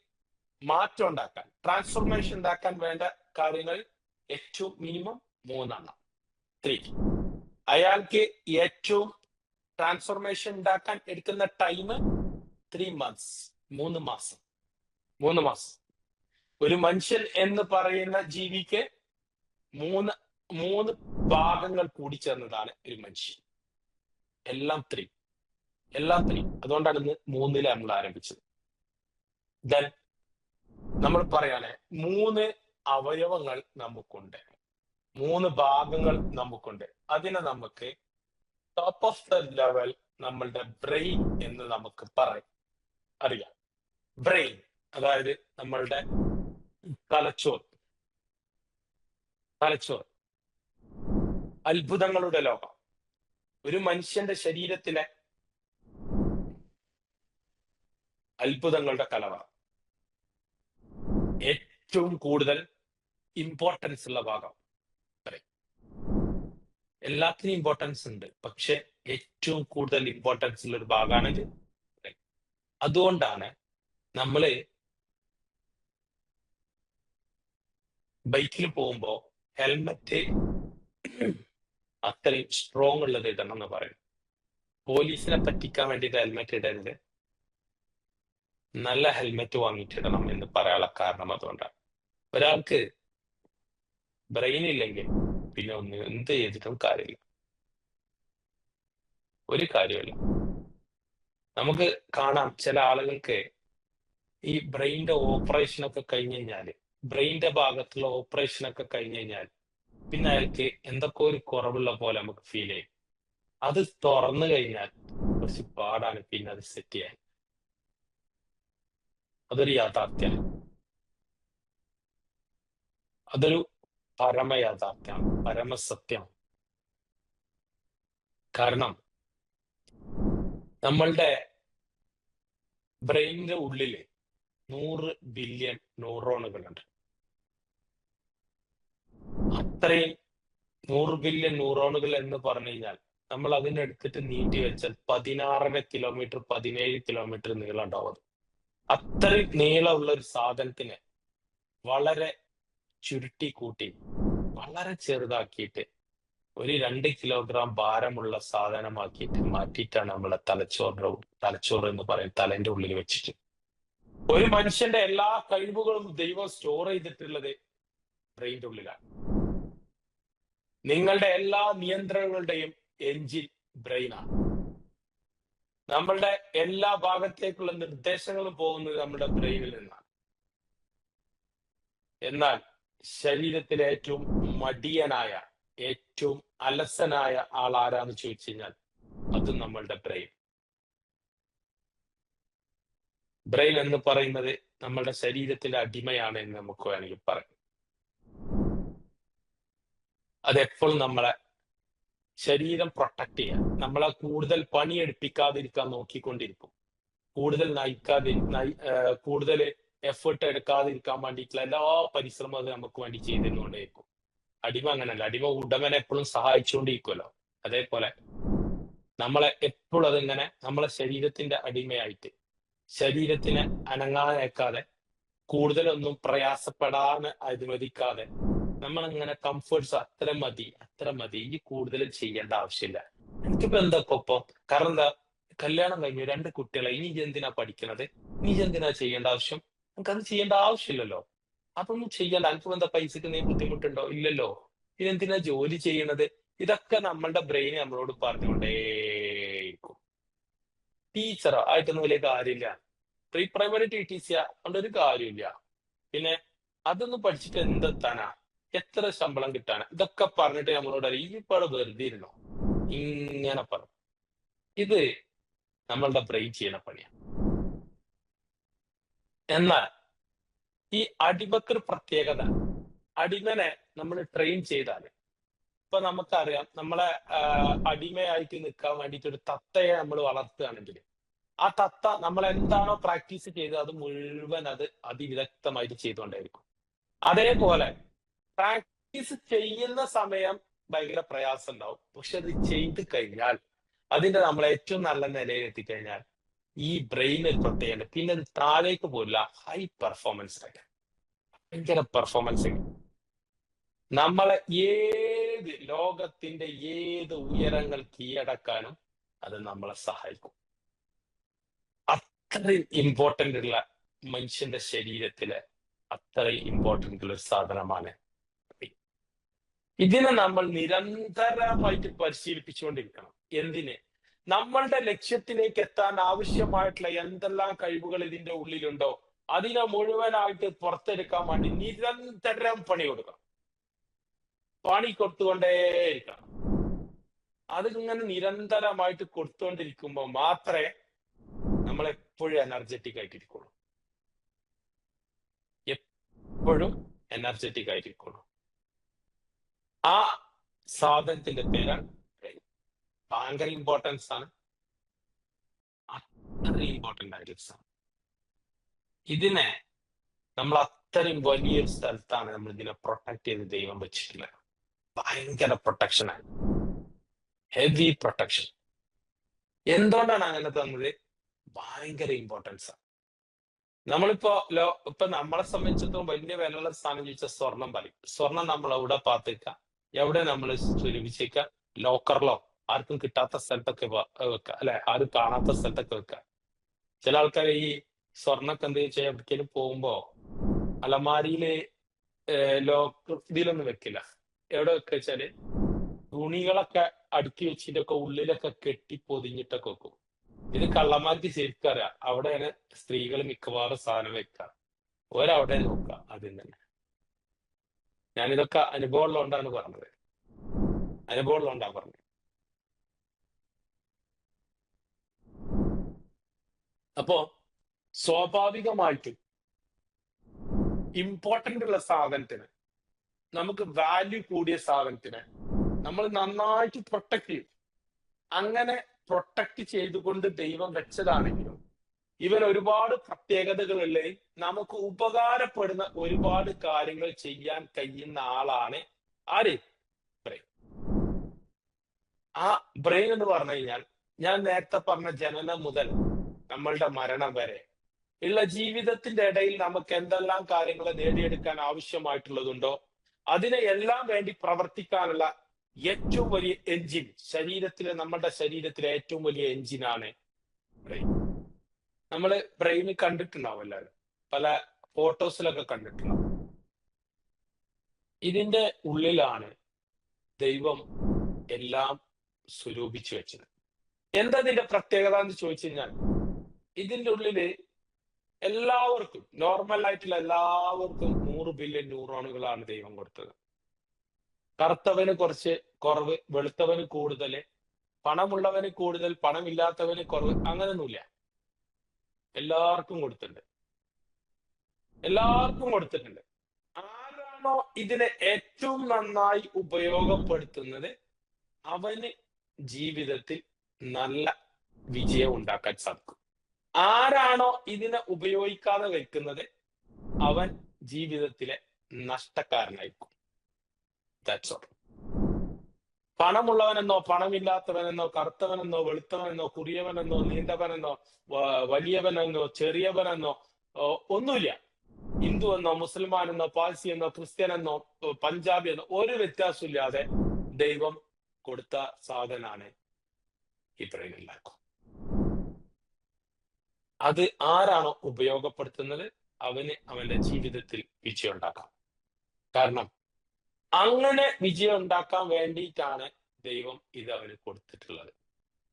S1: മാറ്റം ഉണ്ടാക്കാൻ, ട്രാൻസ്ഫോർമേഷൻ ഉണ്ടാക്കാൻ വേണ്ട കാര്യങ്ങൾ ഏറ്റവും മിനിമം 3 3. അയാൾക്ക് ഏറ്റവും ട്രാൻസ്ഫോർമേഷൻ ഉണ്ടാക്കാൻ എടുക്കുന്ന ടൈം 3 months, 3 മാസം. ഒരു മനുഷ്യൻ എന്ന് പറയുന്ന ജീവിക്ക് മൂന്ന് ഭാഗങ്ങൾ കൂടിച്ചേർന്നതാണ് ഒരു മനുഷ്യൻ. എല്ലാം 3. അതുകൊണ്ടാണ് ഇന്ന് 3 നമ്മൾ ആരംഭിച്ചത്. ദെൻ നമ്മൾ പറയാനെ 3 അവയവങ്ങൾ നമുക്കുണ്ട്, 3 ഭാഗങ്ങൾ നമുക്കുണ്ട്. അതിനെ നമുക്ക് ടോപ്പ് ഓഫ് ദ ലെവൽ നമ്മളുടെ ബ്രെയിൻ എന്ന് നമുക്ക് അറിയാം. ബ്രെയിൻ അതായത് നമ്മളുടെ തലച്ചോർ. അത്ഭുതങ്ങളുടെ ലോകം. ഒരു മനുഷ്യന്റെ ശരീരത്തിലെ അത്ഭുതങ്ങളുടെ കലവറ. ഏറ്റവും കൂടുതൽ ഇമ്പോർട്ടൻസ് ഉള്ള ഭാഗം എല്ലാത്തിനും ഇമ്പോർട്ടൻസ് ഉണ്ട്, പക്ഷെ ഏറ്റവും കൂടുതൽ ഇമ്പോർട്ടൻസ് ഉള്ള ഒരു ഭാഗമാണ്. അതുകൊണ്ടാണ് നമ്മള് ബൈക്കിൽ പോകുമ്പോ ഹെൽമെറ്റ് അത്രയും സ്ട്രോങ് ഉള്ളത് ഇടണം എന്ന് പറയും. പോലീസിനെ പറ്റിക്കാൻ വേണ്ടിയിട്ട് ഹെൽമെറ്റ് ഇടരുത്, നല്ല ഹെൽമെറ്റ് വാങ്ങിയിട്ടിടണം എന്ന് പറയാനുള്ള കാരണം അതുകൊണ്ടാണ്. ഒരാൾക്ക് ബ്രെയിൻ ഇല്ലെങ്കിൽ പിന്നെ എന്ത് ചെയ്തിട്ടും കാര്യമില്ല, ഒരു കാര്യമില്ല. നമുക്ക് കാണാം ചില ആളുകൾക്ക് ഈ ബ്രെയിനിന്റെ ഓപ്പറേഷൻ ഒക്കെ കഴിഞ്ഞു കഴിഞ്ഞാല്, ബ്രെയിനിന്റെ ഭാഗത്തുള്ള ഓപ്പറേഷൻ ഒക്കെ കഴിഞ്ഞു കഴിഞ്ഞാൽ പിന്നെ അയാൾക്ക് എന്തൊക്കെ ഒരു കുറവുള്ള പോലെ നമുക്ക് ഫീൽ ചെയ്യും. അത് തുറന്നു കഴിഞ്ഞാൽ കുറച്ച് പാടാണ് പിന്നെ അത് സെറ്റ് ചെയ്യാൻ. അതൊരു യാഥാർത്ഥ്യമാണ്, അതൊരു പരമയാഥാർത്ഥ്യമാണ്, പരമസത്യമാണ്. കാരണം നമ്മളുടെ ബ്രെയിനിന്റെ ഉള്ളില് 100 ബില്യൺ ന്യൂറോണുകളുണ്ട്. അത്രയും 100 ബില്യൺ ന്യൂറോണുകൾ എന്ന് പറഞ്ഞു കഴിഞ്ഞാൽ നമ്മൾ അതിനെടുത്തിട്ട് നീട്ടി വെച്ചാൽ 16.5 കിലോമീറ്റർ 17 കിലോമീറ്റർ നീളം ഉണ്ടാവും. അത്രയും നീളമുള്ള ഒരു സാധനത്തിനെ വളരെ ചുരുട്ടി കൂട്ടി വളരെ ചെറുതാക്കിയിട്ട് ഒരു 2 കിലോഗ്രാം ഭാരമുള്ള സാധനമാക്കിയിട്ട് മാറ്റിയിട്ടാണ് നമ്മളെ തലച്ചോറ് എന്ന് പറയും തലേന്റെ ഉള്ളിൽ വെച്ചിട്ട്. ഒരു മനുഷ്യന്റെ എല്ലാ കഴിവുകളും ദൈവം സ്റ്റോർ ചെയ്തിട്ടുള്ളത് ബ്രെയിൻ്റെ ഉള്ളിലാണ്. നിങ്ങളുടെ എല്ലാ നിയന്ത്രണങ്ങളുടെയും എഞ്ചിൻ ബ്രെയിനാണ്. നമ്മളുടെ എല്ലാ ഭാഗത്തേക്കുള്ള നിർദ്ദേശങ്ങളും പോകുന്നത് നമ്മുടെ ബ്രെയിനിൽ നിന്നാണ്. എന്നാൽ ശരീരത്തിലെ ഏറ്റവും മടിയനായ, ഏറ്റവും അലസനായ ആൾ ആരാന്ന് ചോദിച്ചു കഴിഞ്ഞാൽ അത് നമ്മളുടെ ബ്രെയിൻ. ബ്രെയിൻ എന്ന് പറയുന്നത് നമ്മളുടെ ശരീരത്തിലെ അടിമയാണ് എന്ന് നമുക്ക് വേണമെങ്കിൽ പറയാം. അതെപ്പോഴും നമ്മളെ ശരീരം പ്രൊട്ടക്ട് ചെയ്യാൻ, നമ്മളെ കൂടുതൽ പണിയെടുപ്പിക്കാതിരിക്കാൻ നോക്കിക്കൊണ്ടിരിക്കും. കൂടുതൽ എഫേർട്ട് എടുക്കാതിരിക്കാൻ വേണ്ടിയിട്ടുള്ള എല്ലാ പരിശ്രമവും അത് നമുക്ക് വേണ്ടി ചെയ്തുകൊണ്ടേയിരിക്കും. അടിമ അങ്ങനല്ല, അടിമ ഉടമനെ എപ്പോഴും സഹായിച്ചുകൊണ്ടിരിക്കുമല്ലോ. അതേപോലെ നമ്മളെ എപ്പോഴും അതിങ്ങനെ നമ്മളെ ശരീരത്തിന്റെ അടിമയായിട്ട്, ശരീരത്തിനെ അനങ്ങാനേക്കാതെ, കൂടുതലൊന്നും പ്രയാസപ്പെടാൻ അനുവദിക്കാതെ നമ്മളിങ്ങനെ കംഫർട്ട്സ് അത്ര മതി, ഈ കൂടുതൽ ചെയ്യേണ്ട ആവശ്യമില്ല. എനിക്കിപ്പോ എന്തൊക്കെ കാരണം എന്താ, കല്യാണം കഴിഞ്ഞു 2 കുട്ടികളെ, ഇനി എന്തിനാ പഠിക്കണത്, ഇനി എന്തിനാ ചെയ്യേണ്ട ആവശ്യം? നമുക്കത് ചെയ്യേണ്ട ആവശ്യമില്ലല്ലോ. അതൊന്നും ചെയ്യണ്ട. എനിക്കിപ്പോ എന്താ പൈസക്ക് നീ ബുദ്ധിമുട്ടുണ്ടോ? ഇല്ലല്ലോ. ഇതെന്തിനാ ജോലി ചെയ്യണത്? ഇതൊക്കെ നമ്മളുടെ ബ്രെയിൻ നമ്മളോട് പറഞ്ഞുകൊണ്ടേയിരിക്കും. ടീച്ചറോ ആയിട്ടൊന്നും വലിയ കാര്യമില്ല, പ്രീ പ്രൈമറി TTC അതുകൊണ്ട് ഒരു കാര്യമില്ല. പിന്നെ അതൊന്നും പഠിച്ചിട്ട് എന്തെത്താനാ? എത്ര ശമ്പളം കിട്ടാനാ? ഇതൊക്കെ പറഞ്ഞിട്ട് നമ്മളോട് അറിയും ഇപ്പൊ വെറുതെ ഇരുന്നോ, ഇങ്ങനെ പറഞ്ഞു. ഇത് നമ്മളുടെ ബ്രെയിൻ ചെയ്യുന്ന പണിയാണ്. എന്നാൽ ഈ അടിമക്കൊരു പ്രത്യേകത, അടിമനെ നമ്മൾ ട്രെയിൻ ചെയ്താൽ, ഇപ്പൊ നമുക്കറിയാം നമ്മളെ അടിമയായിട്ട് നിൽക്കാൻ വേണ്ടിയിട്ട് ഒരു തത്തയെ നമ്മൾ വളർത്തുകയാണെങ്കിൽ ആ തത്ത നമ്മൾ എന്താണോ പ്രാക്ടീസ് ചെയ്തത് അത് മുഴുവൻ അത് അതിവിദഗ്ധമായിട്ട് ചെയ്തുകൊണ്ടേയിരിക്കും. അതേപോലെ പ്രാക്ടീസ് ചെയ്യുന്ന സമയം ഭയങ്കര പ്രയാസം ഉണ്ടാവും, പക്ഷെ അത് ചെയ്ത് കഴിഞ്ഞാൽ അതിന്റെ നമ്മൾ ഏറ്റവും നല്ല നിലയിൽ എത്തിക്കഴിഞ്ഞാൽ ഈ ബ്രെയിൻ ഒരു പ്രത്യേകത, പിന്നെ അത് താഴേക്ക് പോലില്ല, ഹൈ പെർഫോമൻസ് ആയിട്ട് ഭയങ്കര പെർഫോമൻസ്. നമ്മളെ ഏത് ലോകത്തിന്റെ ഏത് ഉയരങ്ങൾ കീഴടക്കാനും അത് നമ്മളെ സഹായിക്കും. അത്രയും ഇമ്പോർട്ടന്റ് ഉള്ള മനുഷ്യന്റെ ശരീരത്തിലെ അത്രയും ഇമ്പോർട്ടന്റ് ഉള്ള ഒരു സാധനമാണ്. ഇതിനെ നമ്മൾ നിരന്തരമായിട്ട് പരിശീലിപ്പിച്ചുകൊണ്ടിരിക്കണം. എന്തിന്? നമ്മളുടെ ലക്ഷ്യത്തിലേക്ക് എത്താൻ ആവശ്യമായിട്ടുള്ള എന്തെല്ലാം കഴിവുകൾ ഇതിന്റെ ഉള്ളിലുണ്ടോ അതിനെ മുഴുവനായിട്ട് പുറത്തെടുക്കാൻ വേണ്ടി നിരന്തരം പണി കൊടുക്കണം, പണി കൊടുത്തുകൊണ്ടേയിരിക്കണം. അതിങ്ങനെ നിരന്തരമായിട്ട് കൊടുത്തുകൊണ്ടിരിക്കുമ്പോൾ മാത്രമേ നമ്മൾ എപ്പോഴും എനർജറ്റിക് ആയിട്ടിരിക്കുള്ളൂ, എപ്പോഴും എനർജറ്റിക് ആയിട്ടിരിക്കുള്ളൂ. ആ സാധനത്തിന്റെ പേരാണ് ഭയങ്കര ഇമ്പോർട്ടൻസ് ആണ്, അത്ര ഇമ്പോർട്ടന്റ് ആയിട്ടുള്ള സാധനം. ഇതിനെ നമ്മൾ അത്രയും വലിയൊരു സ്ഥലത്താണ് നമ്മൾ ഇതിനെ പ്രൊട്ടക്ട് ചെയ്ത് ദൈവം വെച്ചിട്ടുള്ളത്. ഭയങ്കര പ്രൊട്ടക്ഷൻ ആണ്, ഹെവി പ്രൊട്ടക്ഷൻ. എന്തുകൊണ്ടാണ് അങ്ങനെ തന്നത്? ഭയങ്കര ഇമ്പോർട്ടൻസ് ആണ്. നമ്മളിപ്പോ ഇപ്പൊ നമ്മളെ സംബന്ധിച്ചിടത്തോളം വലിയ വിലയുള്ള സ്ഥാനം ചോദിച്ചാൽ സ്വർണം പറയും. സ്വർണം നമ്മൾ എവിടെ പാത്തേക്കാം, എവിടെ നമ്മൾ സ്വരൂപിച്ചേക്കാം? ലോക്കറിലോ ആർക്കും കിട്ടാത്ത സ്ഥലത്തൊക്കെ വെക്കാം, അല്ലെ? ആരും കാണാത്ത സ്ഥലത്തൊക്കെ വെക്കാം. ചില ആൾക്കാർ ഈ സ്വർണ്ണൊക്കെ എന്ത് വെച്ചാൽ എവിടേക്കെങ്കിലും പോകുമ്പോ അലമാരിയില് ഇതിലൊന്നും വെക്കില്ല. എവിടെ വെക്കുക വെച്ചാല് തുണികളൊക്കെ അടുക്കി വെച്ചിട്ടൊക്കെ ഉള്ളിലൊക്കെ കെട്ടി പൊതിഞ്ഞിട്ടൊക്കെ വെക്കും. ഇത് കള്ളന്മാർക്ക് ശരിക്കറിയാം, അവിടെയാണ് സ്ത്രീകൾ മിക്കവാറും സാധനം വെക്കുക. ഒരവിടെ നോക്കുക. ആദ്യം തന്നെ ഞാനിതൊക്കെ അനുഭവം ഉള്ളതുകൊണ്ടാണ് പറഞ്ഞത്, അനുഭവം ഉള്ളതുകൊണ്ടാണ് പറഞ്ഞത്. അപ്പോ സ്വാഭാവികമായിട്ടും ഇമ്പോർട്ടന്റ് ഉള്ള സാധനത്തിന്, നമുക്ക് വാല്യൂ കൂടിയ സാധനത്തിന് നമ്മൾ നന്നായിട്ട് പ്രൊട്ടക്ട് ചെയ്യും. അങ്ങനെ പ്രൊട്ടക്ട് ചെയ്തുകൊണ്ട് ദൈവം വെച്ചതാണെങ്കിലും ഇവൻ ഒരുപാട് പ്രത്യേകതകളുള്ള, നമുക്ക് ഉപകാരപ്പെടുന്ന ഒരുപാട് കാര്യങ്ങൾ ചെയ്യാൻ കഴിയുന്ന ആളാണ് ആര്? ബ്രെയിൻ. ആ ബ്രെയിൻ എന്ന് പറഞ്ഞു കഴിഞ്ഞാൽ ഞാൻ നേരത്തെ പറഞ്ഞ ജനനം മുതൽ നമ്മളുടെ മരണം വരെ ഉള്ള ജീവിതത്തിന്റെ ഇടയിൽ നമുക്ക് എന്തെല്ലാം കാര്യങ്ങൾ നേടിയെടുക്കാൻ ആവശ്യമായിട്ടുള്ളതുണ്ടോ അതിനെ എല്ലാം വേണ്ടി പ്രവർത്തിക്കാനുള്ള ഏറ്റവും വലിയ എഞ്ചിൻ നമ്മളുടെ ശരീരത്തിലെ ഏറ്റവും വലിയ എഞ്ചിനാണ് ബ്രെയിൻ. നമ്മള് ബ്രെയിൻ കണ്ടിട്ടുണ്ടാവും, എല്ലാവരും പല ഫോട്ടോസിലൊക്കെ കണ്ടിട്ടുണ്ടാവും. ഇതിന്റെ ഉള്ളിലാണ് ദൈവം എല്ലാം സ്വരൂപിച്ചു വെച്ചത്. എന്താ ഇതിന്റെ പ്രത്യേകത എന്ന് ചോദിച്ചു കഴിഞ്ഞാൽ, ഇതിന്റെ ഉള്ളില് എല്ലാവർക്കും, നോർമൽ ആയിട്ടുള്ള എല്ലാവർക്കും 100 ബില്യൺ ന്യൂറോണുകളാണ് ദൈവം കൊടുത്തത്. കറുത്തവന് കുറച്ച് കുറവ്, വെളുത്തവന് കൂടുതല്, പണമുള്ളവന് കൂടുതൽ, പണമില്ലാത്തവന് കുറവ്, അങ്ങനൊന്നുമില്ല. എല്ലാവർക്കും കൊടുത്തിട്ടുണ്ട്, എല്ലാവർക്കും കൊടുത്തിട്ടുണ്ട്. ആരാണോ ഇതിനെ ഏറ്റവും നന്നായി ഉപയോഗപ്പെടുത്തുന്നത് അവന് ജീവിതത്തിൽ നല്ല വിജയം ഉണ്ടാക്കാൻ സാധിക്കും. ആരാണോ ഇതിനെ ഉപയോഗിക്കാതെ വെക്കുന്നത് അവൻ ജീവിതത്തിലെ നഷ്ടക്കാരനായിരിക്കും. That's all. പണമുള്ളവനെന്നോ പണമില്ലാത്തവനെന്നോ കറുത്തവനെന്നോ വെളുത്തവനെന്നോ കുറിയവനെന്നോ നീണ്ടവനെന്നോ വലിയവനെന്നോ ചെറിയവനെന്നോ ഒന്നുമില്ല. ഹിന്ദു എന്നോ മുസൽമാനെന്നോ പാഴ്സി എന്നോ ക്രിസ്ത്യനെന്നോ പഞ്ചാബി എന്നോ ഒരു വ്യത്യാസമില്ലാതെ ദൈവം കൊടുത്ത സാധനാണ് ഈ ബ്രെയിൻ. എല്ലാവർക്കും അത് ആരാണോ ഉപയോഗപ്പെടുത്തുന്നത് അവന് അവന്റെ ജീവിതത്തിൽ വിജയം ഉണ്ടാക്കാം. കാരണം അങ്ങനെ വിജയം ഉണ്ടാക്കാൻ വേണ്ടിയിട്ടാണ് ദൈവം ഇത് അവന് കൊടുത്തിട്ടുള്ളത്.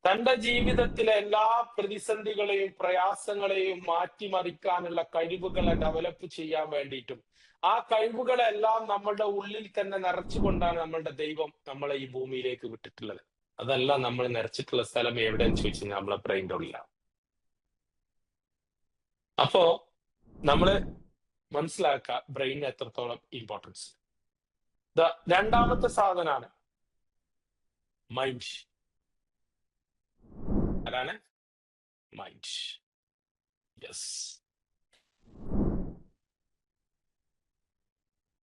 S1: തന്റെ ജീവിതത്തിലെ എല്ലാ പ്രതിസന്ധികളെയും പ്രയാസങ്ങളെയും മാറ്റിമറിക്കാനുള്ള കഴിവുകളെ ഡെവലപ്പ് ചെയ്യാൻ വേണ്ടിയിട്ടും ആ കഴിവുകളെല്ലാം നമ്മളുടെ ഉള്ളിൽ തന്നെ നിറച്ചുകൊണ്ടാണ് നമ്മളുടെ ദൈവം നമ്മളെ ഈ ഭൂമിയിലേക്ക് വിട്ടിട്ടുള്ളത്. അതല്ല നമ്മൾ നിറച്ചിട്ടുള്ള സ്ഥലം എവിടെയെന്ന് ചോദിച്ചു കഴിഞ്ഞാൽ നമ്മളെ ബ്രെയിൻ്റെ ഉള്ളിലാണ്. അപ്പോ നമ്മള് മനസ്സിലാക്കുക ബ്രെയിനിന് എത്രത്തോളം ഇമ്പോർട്ടൻസ്. രണ്ടാമത്തെ സാധനമാണ് മൈൻഡ്. അതാണ് മൈൻഡ്. യെസ്,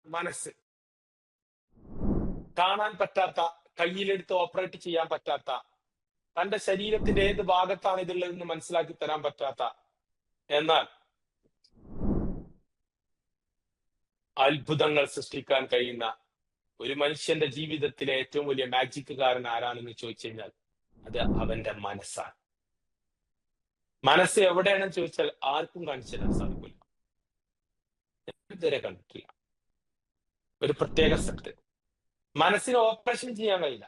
S1: മനസ്സ്. കാണാൻ പറ്റാത്ത, കയ്യിലെടുത്ത് ഓപ്പറേറ്റ് ചെയ്യാൻ പറ്റാത്ത, തന്റെ ശരീരത്തിന്റെ ഏത് ഭാഗത്താണ് ഇതുള്ളതെന്ന് മനസ്സിലാക്കി തരാൻ പറ്റാത്ത, എന്നാൽ അത്ഭുതങ്ങൾ സൃഷ്ടിക്കാൻ കഴിയുന്ന ഒരു മനുഷ്യന്റെ ജീവിതത്തിലെ ഏറ്റവും വലിയ മാജിക്കുകാരൻ ആരാണെന്ന് ചോദിച്ചു കഴിഞ്ഞാൽ അത് അവന്റെ മനസ്സാണ്. മനസ്സ് എവിടെയാണെന്ന് ചോദിച്ചാൽ ആർക്കും കാണിച്ചു തരാൻ സാധിക്കില്ല. ഇതുവരെ കണ്ടിട്ടില്ല ഒരു പ്രത്യേക സ്ഥലത്ത്. മനസ്സിന് ഓപ്പറേഷൻ ചെയ്യാൻ കഴിയില്ല.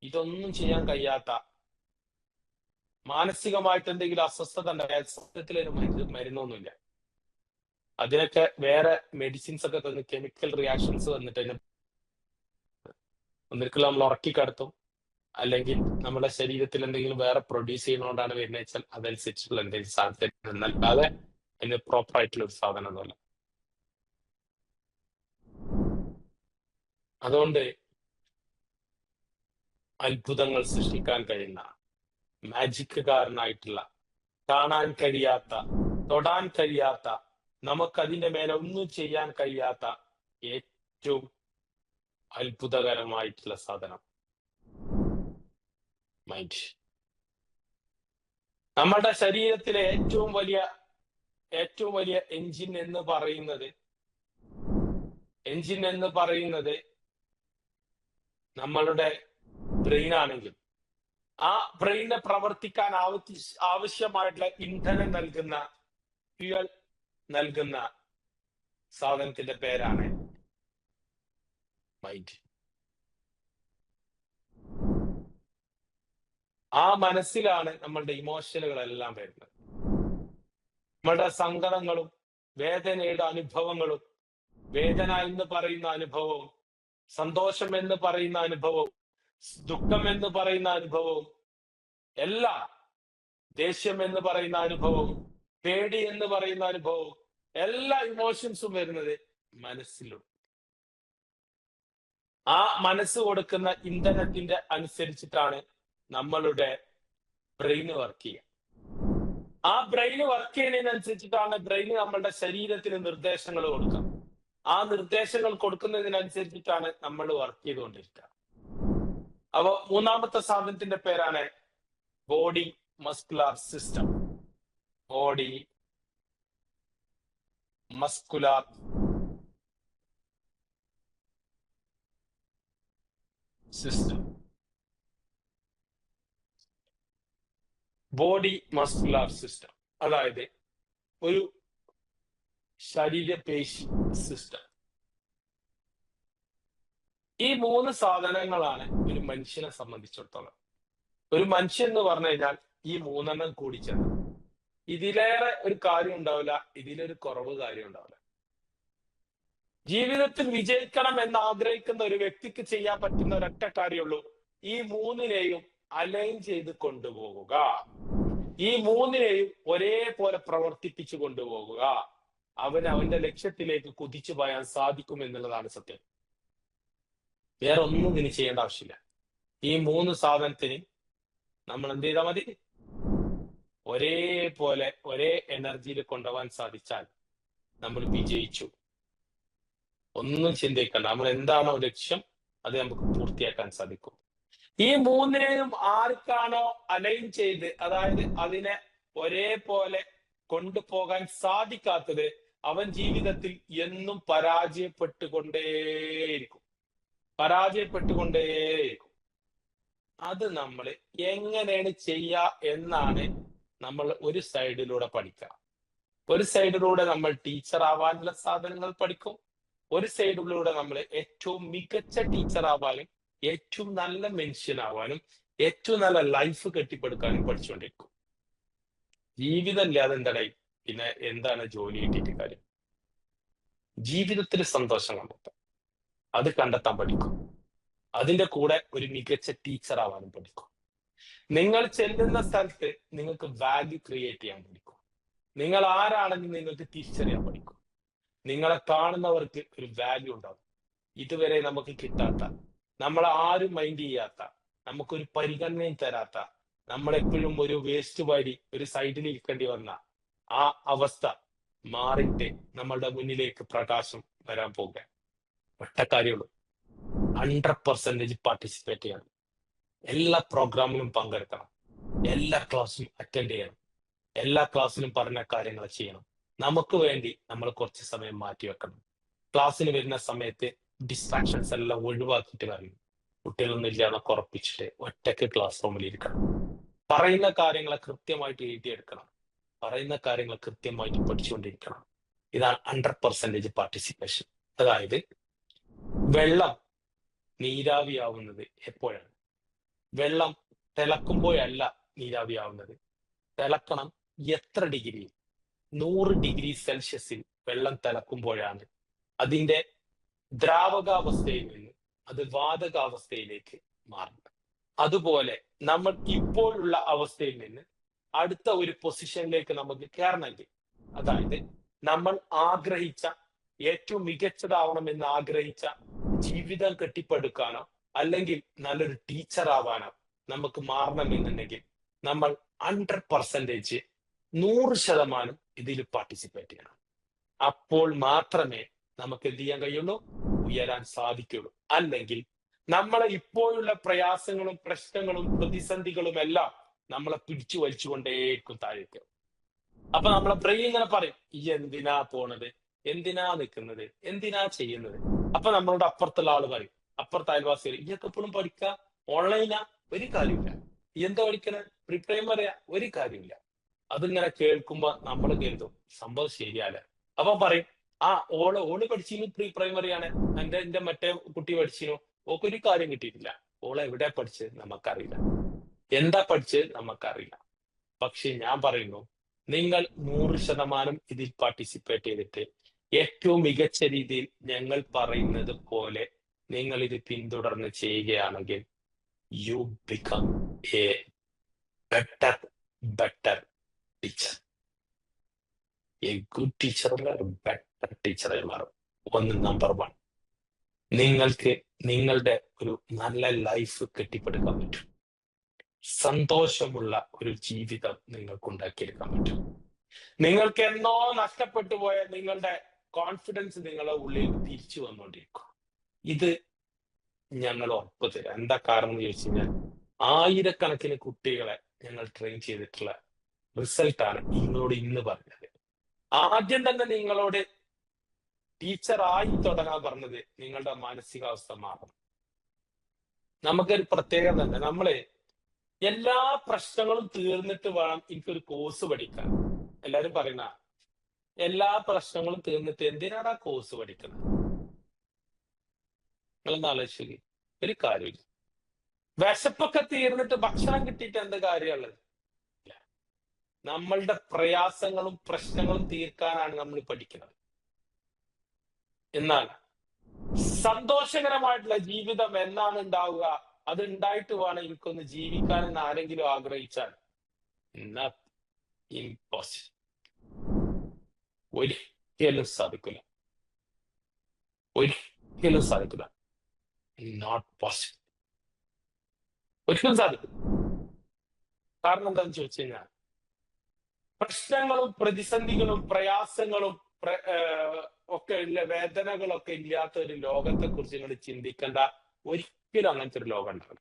S1: ഇതൊന്നും ചെയ്യാൻ കഴിയാത്ത, മാനസികമായിട്ട് എന്തെങ്കിലും അസ്വസ്ഥത ഉണ്ടായാൽ സത്യത്തിലൊരു മരുന്നൊന്നുമില്ല. അതിനൊക്കെ വേറെ മെഡിസിൻസ് ഒക്കെ തന്ന് കെമിക്കൽ റിയാക്ഷൻസ് വന്നിട്ട് ഒന്നിരിക്കലും നമ്മൾ ഉറക്കി കിടത്തും, അല്ലെങ്കിൽ നമ്മുടെ ശരീരത്തിൽ എന്തെങ്കിലും വേറെ പ്രൊഡ്യൂസ് ചെയ്യുന്നതുകൊണ്ടാണ് വരുന്നത് വെച്ചാൽ അതനുസരിച്ചുള്ള എന്തെങ്കിലും സാധനം, എന്നല്ലാതെ അതിന് പ്രോപ്പർ ആയിട്ടുള്ള ഒരു സാധനമൊന്നുമല്ല. അതുകൊണ്ട് അത്ഭുതങ്ങൾ സൃഷ്ടിക്കാൻ കഴിയുന്ന, മാജിക്കുകാരനായിട്ടുള്ള, കാണാൻ കഴിയാത്ത, തൊടാൻ കഴിയാത്ത, നമുക്കതിന്റെ മേലെ ഒന്നും ചെയ്യാൻ കഴിയാത്ത ഏറ്റവും അത്ഭുതകരമായിട്ടുള്ള സാധനം മൈൻഡ്. നമ്മുടെ ശരീരത്തിലെ ഏറ്റവും വലിയ എഞ്ചിൻ എന്ന് പറയുന്നത് നമ്മളുടെ ബ്രെയിൻ ആണെങ്കിൽ ആ ബ്രെയിനെ പ്രവർത്തിക്കാൻ ആവശ്യമായിട്ടുള്ള ഇന്ധനം നൽകുന്ന, ഫ്യൂവൽ നൽകുന്ന സാധനത്തിന്റെ പേരാണ് മൈൻഡ്. ആ മനസ്സിലാണ് നമ്മളുടെ ഇമോഷനുകളെല്ലാം വരുന്നത്. നമ്മളുടെ സങ്കടങ്ങളും വേദനയുടെ അനുഭവങ്ങളും, വേദന എന്ന് പറയുന്ന അനുഭവവും, സന്തോഷം എന്ന് പറയുന്ന അനുഭവവും, ദുഃഖം എന്ന് പറയുന്ന അനുഭവവും, എല്ലാം, ദേഷ്യം എന്ന് പറയുന്ന അനുഭവവും, പേടി എന്ന് പറയുന്ന അനുഭവവും, എല്ലാ ഇമോഷൻസും വരുന്നത് മനസ്സിലും. ആ മനസ്സ് കൊടുക്കുന്ന ഇന്ധനത്തിന്റെ അനുസരിച്ചിട്ടാണ് നമ്മളുടെ ബ്രെയിന് വർക്ക് ചെയ്യുക. ആ ബ്രെയിന് വർക്ക് ചെയ്യുന്നതിനനുസരിച്ചിട്ടാണ് ബ്രെയിന് നമ്മളുടെ ശരീരത്തിന് നിർദ്ദേശങ്ങൾ കൊടുക്കുക. ആ നിർദ്ദേശങ്ങൾ കൊടുക്കുന്നതിനനുസരിച്ചിട്ടാണ് നമ്മൾ വർക്ക് ചെയ്തുകൊണ്ടിരിക്കുക. അപ്പൊ മൂന്നാമത്തെ സാധനത്തിന്റെ പേരാണ് body muscular system. Body muscular system. Body muscular system അതായത് ഒരു ശരീരപേശി സിസ്റ്റം. ഈ മൂന്ന് സാധനങ്ങളാണ് ഒരു മനുഷ്യനെ സംബന്ധിച്ചിടത്തോളം. ഒരു മനുഷ്യൻ എന്ന് പറഞ്ഞു കഴിഞ്ഞാൽ ഈ മൂന്നെണ്ണം കൂടി ചേർന്ന്, ഇതിലേറെ ഒരു കാര്യം ഉണ്ടാവില്ല, ഇതിലൊരു കുറവ് കാര്യം ഉണ്ടാവില്ല. ജീവിതത്തിൽ വിജയിക്കണം എന്ന് ആഗ്രഹിക്കുന്ന ഒരു വ്യക്തിക്ക് ചെയ്യാൻ പറ്റുന്ന ഒരൊറ്റ കാര്യമുള്ളൂ, ഈ മൂന്നിനെയും അലൈൻ ചെയ്ത് കൊണ്ടുപോകുക. ഈ മൂന്നിനെയും ഒരേപോലെ പ്രവർത്തിപ്പിച്ചു കൊണ്ടുപോകുക. അവന്റെ ലക്ഷ്യത്തിലേക്ക് കുതിച്ചു പോയാൻ സാധിക്കും എന്നുള്ളതാണ് സത്യം. വേറെ ഒന്നും ഇതിന് ചെയ്യേണ്ട ആവശ്യമില്ല. ഈ മൂന്ന് സാധനത്തിന് നമ്മൾ എന്ത് ചെയ്താൽ മതി? ഒരേപോലെ ഒരേ എനർജിയിൽ കൊണ്ടുപോകാൻ സാധിച്ചാൽ നമ്മൾ വിജയിച്ചു. ഒന്നും ചിന്തിക്കണ്ട, നമ്മൾ എന്താണോ ലക്ഷ്യം അത് നമുക്ക് പൂർത്തിയാക്കാൻ സാധിക്കും. ഈ മൂന്നിനെയും ആർക്കാണോ അലൈൻ ചെയ്ത്, അതായത് അതിനെ ഒരേപോലെ കൊണ്ടുപോകാൻ സാധിക്കാത്തത്, അവൻ ജീവിതത്തിൽ എന്നും പരാജയപ്പെട്ടുകൊണ്ടേയിരിക്കും. അത് നമ്മൾ എങ്ങനെയാണ് ചെയ്യുക എന്നാണ് നമ്മൾ ഒരു സൈഡിലൂടെ പഠിക്കുക. ഒരു സൈഡിലൂടെ നമ്മൾ ടീച്ചർ ആവാനുള്ള സാധനങ്ങൾ പഠിക്കും, ഒരു സൈഡിലൂടെ നമ്മൾ ഏറ്റവും മികച്ച ടീച്ചർ ആവാനും ഏറ്റവും നല്ല മനുഷ്യനാവാനും ഏറ്റവും നല്ല ലൈഫ് കെട്ടിപ്പടുക്കാനും പഠിച്ചുകൊണ്ടിരിക്കും. ജീവിതം ഇല്ലാതെ എന്തായി പിന്നെ എന്താണ് ജോലി കിട്ടിയിട്ട് കാര്യം? ജീവിതത്തിൽ സന്തോഷം കണ്ടെത്താൻ, അത് കണ്ടെത്താൻ പഠിക്കും. അതിന്റെ കൂടെ ഒരു മികച്ച ടീച്ചർ ആവാനും പഠിക്കും. നിങ്ങൾ ചെല്ലുന്ന സ്ഥലത്ത് നിങ്ങൾക്ക് വാല്യൂ ക്രിയേറ്റ് ചെയ്യാൻ പഠിക്കും. നിങ്ങൾ ആരാണെന്ന് നിങ്ങൾക്ക് തിരിച്ചറിയാൻ പഠിക്കും. നിങ്ങളെ കാണുന്നവർക്ക് ഒരു വാല്യൂ ഉണ്ടാവും. ഇതുവരെ നമുക്ക് കിട്ടാത്ത, നമ്മളെ ആരും മൈൻഡ് ചെയ്യാത്ത, നമുക്കൊരു പരിഗണനയും തരാത്ത, നമ്മളെപ്പോഴും ഒരു വേസ്റ്റ് വാരി ഒരു സൈഡിൽ ഇരിക്കേണ്ടി വന്ന ആ അവസ്ഥ മാറിയിട്ട് നമ്മളുടെ മുന്നിലേക്ക് പ്രകാശം വരാൻ പോകുക. ഒറ്റ കാര്യമുള്ളൂ, 100% പാർട്ടിസിപ്പേറ്റ് ചെയ്യണം. എല്ലാ പ്രോഗ്രാമിലും പങ്കെടുക്കണം. എല്ലാ ക്ലാസ്സിലും അറ്റൻഡ് ചെയ്യണം. എല്ലാ ക്ലാസ്സിലും പറഞ്ഞ കാര്യങ്ങൾ ചെയ്യണം. നമുക്ക് വേണ്ടി നമ്മൾ കുറച്ച് സമയം മാറ്റി വെക്കണം. ക്ലാസ്സിന് വരുന്ന സമയത്ത് ഡിസ്ട്രാക്ഷൻസ് എല്ലാം ഒഴിവാക്കിയിട്ട് വരണം. കുട്ടികളൊന്നും ഇല്ലാന്നൊക്കെ ഉറപ്പിച്ചിട്ട് ഒറ്റയ്ക്ക് ക്ലാസ് റൂമിൽ ഇരിക്കണം. പറയുന്ന കാര്യങ്ങളെ കൃത്യമായിട്ട് എഴുതിയെടുക്കണം. പറയുന്ന കാര്യങ്ങൾ കൃത്യമായിട്ട് പഠിച്ചുകൊണ്ടിരിക്കണം. ഇതാണ് 100% പാർട്ടിസിപ്പേഷൻ. അതായത് വെള്ളം നീരാവിയാവുന്നത് എപ്പോഴാണ്? വെള്ളം തിളക്കുമ്പോഴല്ല നീരാവിയാവുന്നത്. തിളക്കണം എത്ര ഡിഗ്രി? 100 ഡിഗ്രി സെൽഷ്യസിൽ വെള്ളം തിളക്കുമ്പോഴാണ് അതിന്റെ ദ്രാവകാവസ്ഥയിൽ നിന്ന് അത് വാതകാവസ്ഥയിലേക്ക് മാറുന്നത്. അതുപോലെ നമ്മൾ ഇപ്പോഴുള്ള അവസ്ഥയിൽ നിന്ന് അടുത്ത ഒരു പൊസിഷനിലേക്ക് നമുക്ക് കയറണമെങ്കിൽ, അതായത് നമ്മൾ ആഗ്രഹിച്ച ഏറ്റവും മികച്ചതാവണമെന്ന് ആഗ്രഹിച്ച ജീവിതം കെട്ടിപ്പടുക്കാനോ അല്ലെങ്കിൽ നല്ലൊരു ടീച്ചർ ആവാനോ നമുക്ക് മാറണമെന്നുണ്ടെങ്കിൽ നമ്മൾ 100% 100% ഇതിൽ പാർട്ടിസിപ്പേറ്റ് ചെയ്യണം. അപ്പോൾ മാത്രമേ നമുക്ക് എന്ത് ചെയ്യാൻ കഴിയുള്ളൂ? ഉയരാൻ സാധിക്കുള്ളൂ. അല്ലെങ്കിൽ നമ്മളെ ഇപ്പോഴുള്ള പ്രയാസങ്ങളും പ്രശ്നങ്ങളും പ്രതിസന്ധികളും എല്ലാം നമ്മളെ പിടിച്ചു വലിച്ചുകൊണ്ടേയിരിക്കും താഴേക്ക്. അപ്പൊ നമ്മളെ ബ്രെയിൻ ഇങ്ങനെ പറയും, ഈ എന്തിനാ പോണത്, എന്തിനാ നിൽക്കുന്നത്, എന്തിനാ ചെയ്യുന്നത്? അപ്പൊ നമ്മളോട് അപ്പുറത്തുള്ള ആള് പറയും, അപ്പുറത്തെ അയൽവാസി പറയും, ഇയൊക്കെ എപ്പോഴും പഠിക്കുക, ഓൺലൈനാ, ഒരു കാര്യമില്ല. എന്താ പഠിക്കണേ, പ്രീ പ്രൈമറിയാ, ഒരു കാര്യമില്ല. അതിങ്ങനെ കേൾക്കുമ്പോ നമ്മൾ കരുതും സംഭവം ശരിയല്ല. അപ്പൊ പറയും, ഓള് പഠിച്ചിരുന്നു പ്രീ പ്രൈമറിയാണ്, എന്റെ മറ്റേ കുട്ടി പഠിച്ചിരുന്നു, ഓക്കൊരു കാര്യം കിട്ടിയിട്ടില്ല. ഓള് എവിടെ പഠിച്ചത് നമുക്കറിയില്ല, എന്താ പഠിച്ചത് നമുക്കറിയില്ല. പക്ഷെ ഞാൻ പറയുന്നു, നിങ്ങൾ 100% ഇതിൽ പാർട്ടിസിപ്പേറ്റ് ചെയ്തിട്ട് ഏറ്റവും മികച്ച രീതിയിൽ ഞങ്ങൾ പറയുന്നത് പോലെ നിങ്ങൾ ഇത് പിന്തുടർന്ന് ചെയ്യുകയാണെങ്കിൽ you become A better teacher. A good teacher അല്ല, ഒരു ബെറ്റർ ടീച്ചറായി മാറും. നമ്പർ 1, നിങ്ങൾക്ക് നിങ്ങളുടെ ഒരു നല്ല ലൈഫ് കെട്ടിപ്പടുക്കാൻ പറ്റും. സന്തോഷമുള്ള ഒരു ജീവിതം നിങ്ങൾക്ക് ഉണ്ടാക്കിയെടുക്കാൻ പറ്റും. നിങ്ങൾക്ക് എന്നോ നഷ്ടപ്പെട്ടു പോയ നിങ്ങളുടെ കോൺഫിഡൻസ് നിങ്ങളുടെ ഉള്ളിൽ തിരിച്ചു വന്നുകൊണ്ടിരിക്കും. ഇത് ഞങ്ങൾ ഉറപ്പ് തരാം. എന്താ കാരണം എന്ന് ചോദിച്ചു കഴിഞ്ഞാൽ, ആയിരക്കണക്കിന് കുട്ടികളെ ഞങ്ങൾ ട്രെയിൻ ചെയ്തിട്ടുള്ള റിസൾട്ടാണ് നിങ്ങളോട് ഇന്ന് പറഞ്ഞത്. ആദ്യം തന്നെ നിങ്ങളോട് ടീച്ചറായി തുടങ്ങാൻ പറഞ്ഞത് നിങ്ങളുടെ മാനസികാവസ്ഥ മാറണം. നമുക്കൊരു പ്രത്യേകത തന്നെ, നമ്മള് എല്ലാ പ്രശ്നങ്ങളും തീർന്നിട്ട് വേണം എനിക്കൊരു കോഴ്സ് പഠിക്കാൻ. എല്ലാരും പറയുന്ന, എല്ലാ പ്രശ്നങ്ങളും തീർന്നിട്ട് എന്തിനാണ് ആ കോഴ്സ് പഠിക്കുന്നത്? നിങ്ങളൊന്ന് ആലോചിക്കുക, ഒരു കാര്യമില്ല. വിശപ്പൊക്കെ തീർന്നിട്ട് ഭക്ഷണം കിട്ടിയിട്ട് എന്ത് കാര്യമുള്ളത്? നമ്മളുടെ പ്രയാസങ്ങളും പ്രശ്നങ്ങളും തീർക്കാനാണ് നമ്മൾ പഠിക്കുന്നത്. എന്നാൽ സന്തോഷകരമായിട്ടുള്ള ജീവിതം എന്നാണ് ഉണ്ടാവുക? അത് ഉണ്ടായിട്ട് വേണം എനിക്കൊന്ന് ജീവിക്കാനെന്ന് ആരെങ്കിലും ആഗ്രഹിച്ചാൽ ഇമ്പോസിബിൾ, ഒരിക്കലും സാധിക്കില്ല. ഒരിക്കലും സാധിക്കില്ല. Not possible. ഒരിക്കലും സാധിക്കില്ല. കാരണം എന്താണെന്ന് ചോദിച്ചു കഴിഞ്ഞാൽ, പ്രശ്നങ്ങളും പ്രതിസന്ധികളും പ്രയാസങ്ങളും ഒക്കെ ഇല്ല, വേദനകളൊക്കെ ഇല്ലാത്ത ഒരു ലോകത്തെ കുറിച്ച് നിങ്ങൾ ചിന്തിക്കേണ്ട. ഒരിക്കലും അങ്ങനത്തെ ഒരു ലോകം ഉണ്ടാവില്ല.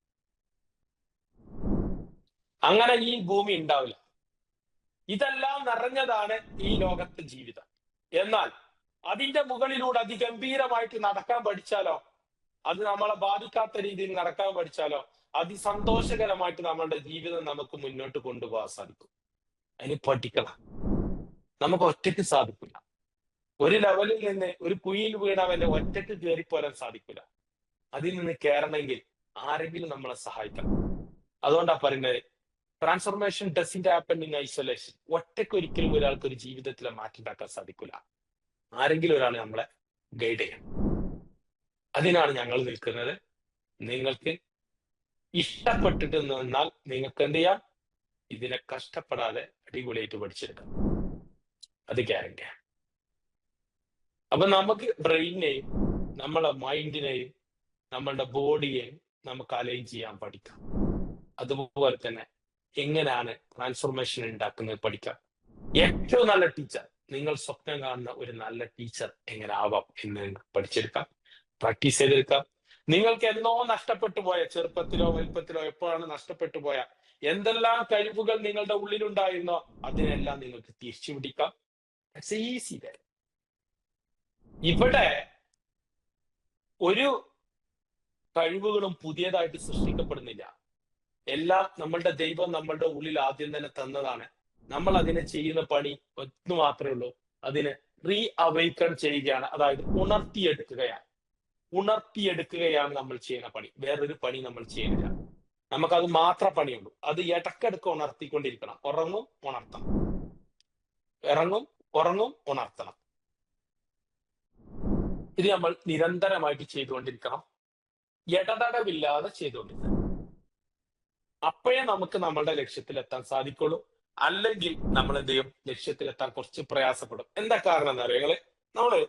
S1: അങ്ങനെ ഈ ഭൂമി ഉണ്ടാവില്ല. ഇതെല്ലാം നിറഞ്ഞതാണ് ഈ ലോകത്തെ ജീവിതം. എന്നാൽ അതിന്റെ മുകളിലൂടെ അതിഗംഭീരമായിട്ട് നടക്കാൻ പഠിച്ചാലോ, അത് നമ്മളെ ബാധിക്കാത്ത രീതിയിൽ നടക്കാൻ പഠിച്ചാലോ, അതിസന്തോഷകരമായിട്ട് നമ്മളുടെ ജീവിതം നമുക്ക് മുന്നോട്ട് കൊണ്ടുപോകാൻ സാധിക്കും. അതിന് പഠിക്കണം. നമുക്ക് ഒറ്റയ്ക്ക് സാധിക്കില്ല. ഒരു ലെവലിൽ നിന്ന് ഒരു കുഴിയിൽ വീണവന്റെ ഒറ്റയ്ക്ക് കയറിപ്പോരാൻ സാധിക്കില്ല. അതിൽ നിന്ന് കയറണമെങ്കിൽ ആരെങ്കിലും നമ്മളെ സഹായിക്കണം. അതുകൊണ്ടാ പറയുന്നത്, transformation doesn't happen in isolation. ഒറ്റയ്ക്ക് ഒരിക്കലും ഒരാൾക്ക് ഒരു ജീവിതത്തിലെ മാറ്റം ഉണ്ടാക്കാൻ സാധിക്കില്ല. ആരെങ്കിലും ഒരാൾ നമ്മളെ ഗൈഡ് ചെയ്യണം. അതിനാണ് ഞങ്ങൾ നിൽക്കുന്നത്. നിങ്ങൾക്ക് ഇഷ്ടപ്പെട്ടിട്ട് നിന്നാൽ നിങ്ങൾക്ക് എന്ത് ചെയ്യാം? ഇതിനെ കഷ്ടപ്പെടാതെ അടിപൊളിയായിട്ട് പഠിച്ചെടുക്കാം. അത് ഗ്യാരണ്ടിയാണ്. അപ്പൊ നമുക്ക് ബ്രെയിനെയും നമ്മളെ മൈൻഡിനെയും നമ്മളുടെ ബോഡിയെയും നമുക്ക് അലൈൻ ചെയ്യാൻ പഠിക്കാം. അതുപോലെ തന്നെ എങ്ങനെയാണ് ട്രാൻസ്ഫോർമേഷൻ ഉണ്ടാക്കുന്നത് പഠിക്കാം. ഏറ്റവും നല്ല ടീച്ചർ, നിങ്ങൾ സ്വപ്നം കാണുന്ന ഒരു നല്ല ടീച്ചർ എങ്ങനെ ആവാം എന്ന് നിങ്ങൾക്ക് പഠിച്ചെടുക്കാം, പ്രാക്ടീസ് ചെയ്തെടുക്കാം. നിങ്ങൾക്ക് എന്നോ നഷ്ടപ്പെട്ടു പോയ, ചെറുപ്പത്തിലോ വലുപ്പത്തിലോ എപ്പോഴാണ് നഷ്ടപ്പെട്ടു പോയ എന്തെല്ലാം കഴിവുകൾ നിങ്ങളുടെ ഉള്ളിലുണ്ടായിരുന്നോ അതിനെല്ലാം നിങ്ങൾക്ക് തിരിച്ചു പിടിക്കാം. It's easy. ഇവിടെ ഒരു കഴിവുകളും പുതിയതായിട്ട് സൃഷ്ടിക്കപ്പെടുന്നില്ല. എല്ലാം നമ്മളുടെ ദൈവം നമ്മളുടെ ഉള്ളിൽ ആദ്യം തന്നെ തന്നതാണ്. നമ്മൾ അതിനെ ചെയ്യുന്ന പണി ഒന്ന് മാത്രമേ ഉള്ളൂ, അതിനെ റീ അവൈക്കൺ ചെയ്യുകയാണ്. അതായത് ഉണർത്തിയെടുക്കുകയാണ് നമ്മൾ ചെയ്യുന്ന പണി. വേറൊരു പണി നമ്മൾ ചെയ്യുന്നില്ല. നമുക്കത് മാത്രം പണിയുള്ളൂ. അത് ഇടക്കിടക്ക് ഉണർത്തിക്കൊണ്ടിരിക്കണം. ഉറങ്ങും, ഉണർത്തണം, ഇറങ്ങും, ഉറങ്ങും, ഉണർത്തണം. ഇത് നമ്മൾ നിരന്തരമായിട്ട് ചെയ്തുകൊണ്ടിരിക്കണം, ഇടതടവില്ലാതെ ചെയ്തുകൊണ്ടിരിക്കണം. അപ്പോഴേ നമുക്ക് നമ്മളുടെ ലക്ഷ്യത്തിലെത്താൻ സാധിക്കുള്ളൂ. അല്ലെങ്കിൽ നമ്മൾ എന്ത് ചെയ്യും? ലക്ഷ്യത്തിലെത്താൻ കുറച്ച് പ്രയാസപ്പെടും. എന്താ കാരണം എന്താ അറിയോ? നമ്മള്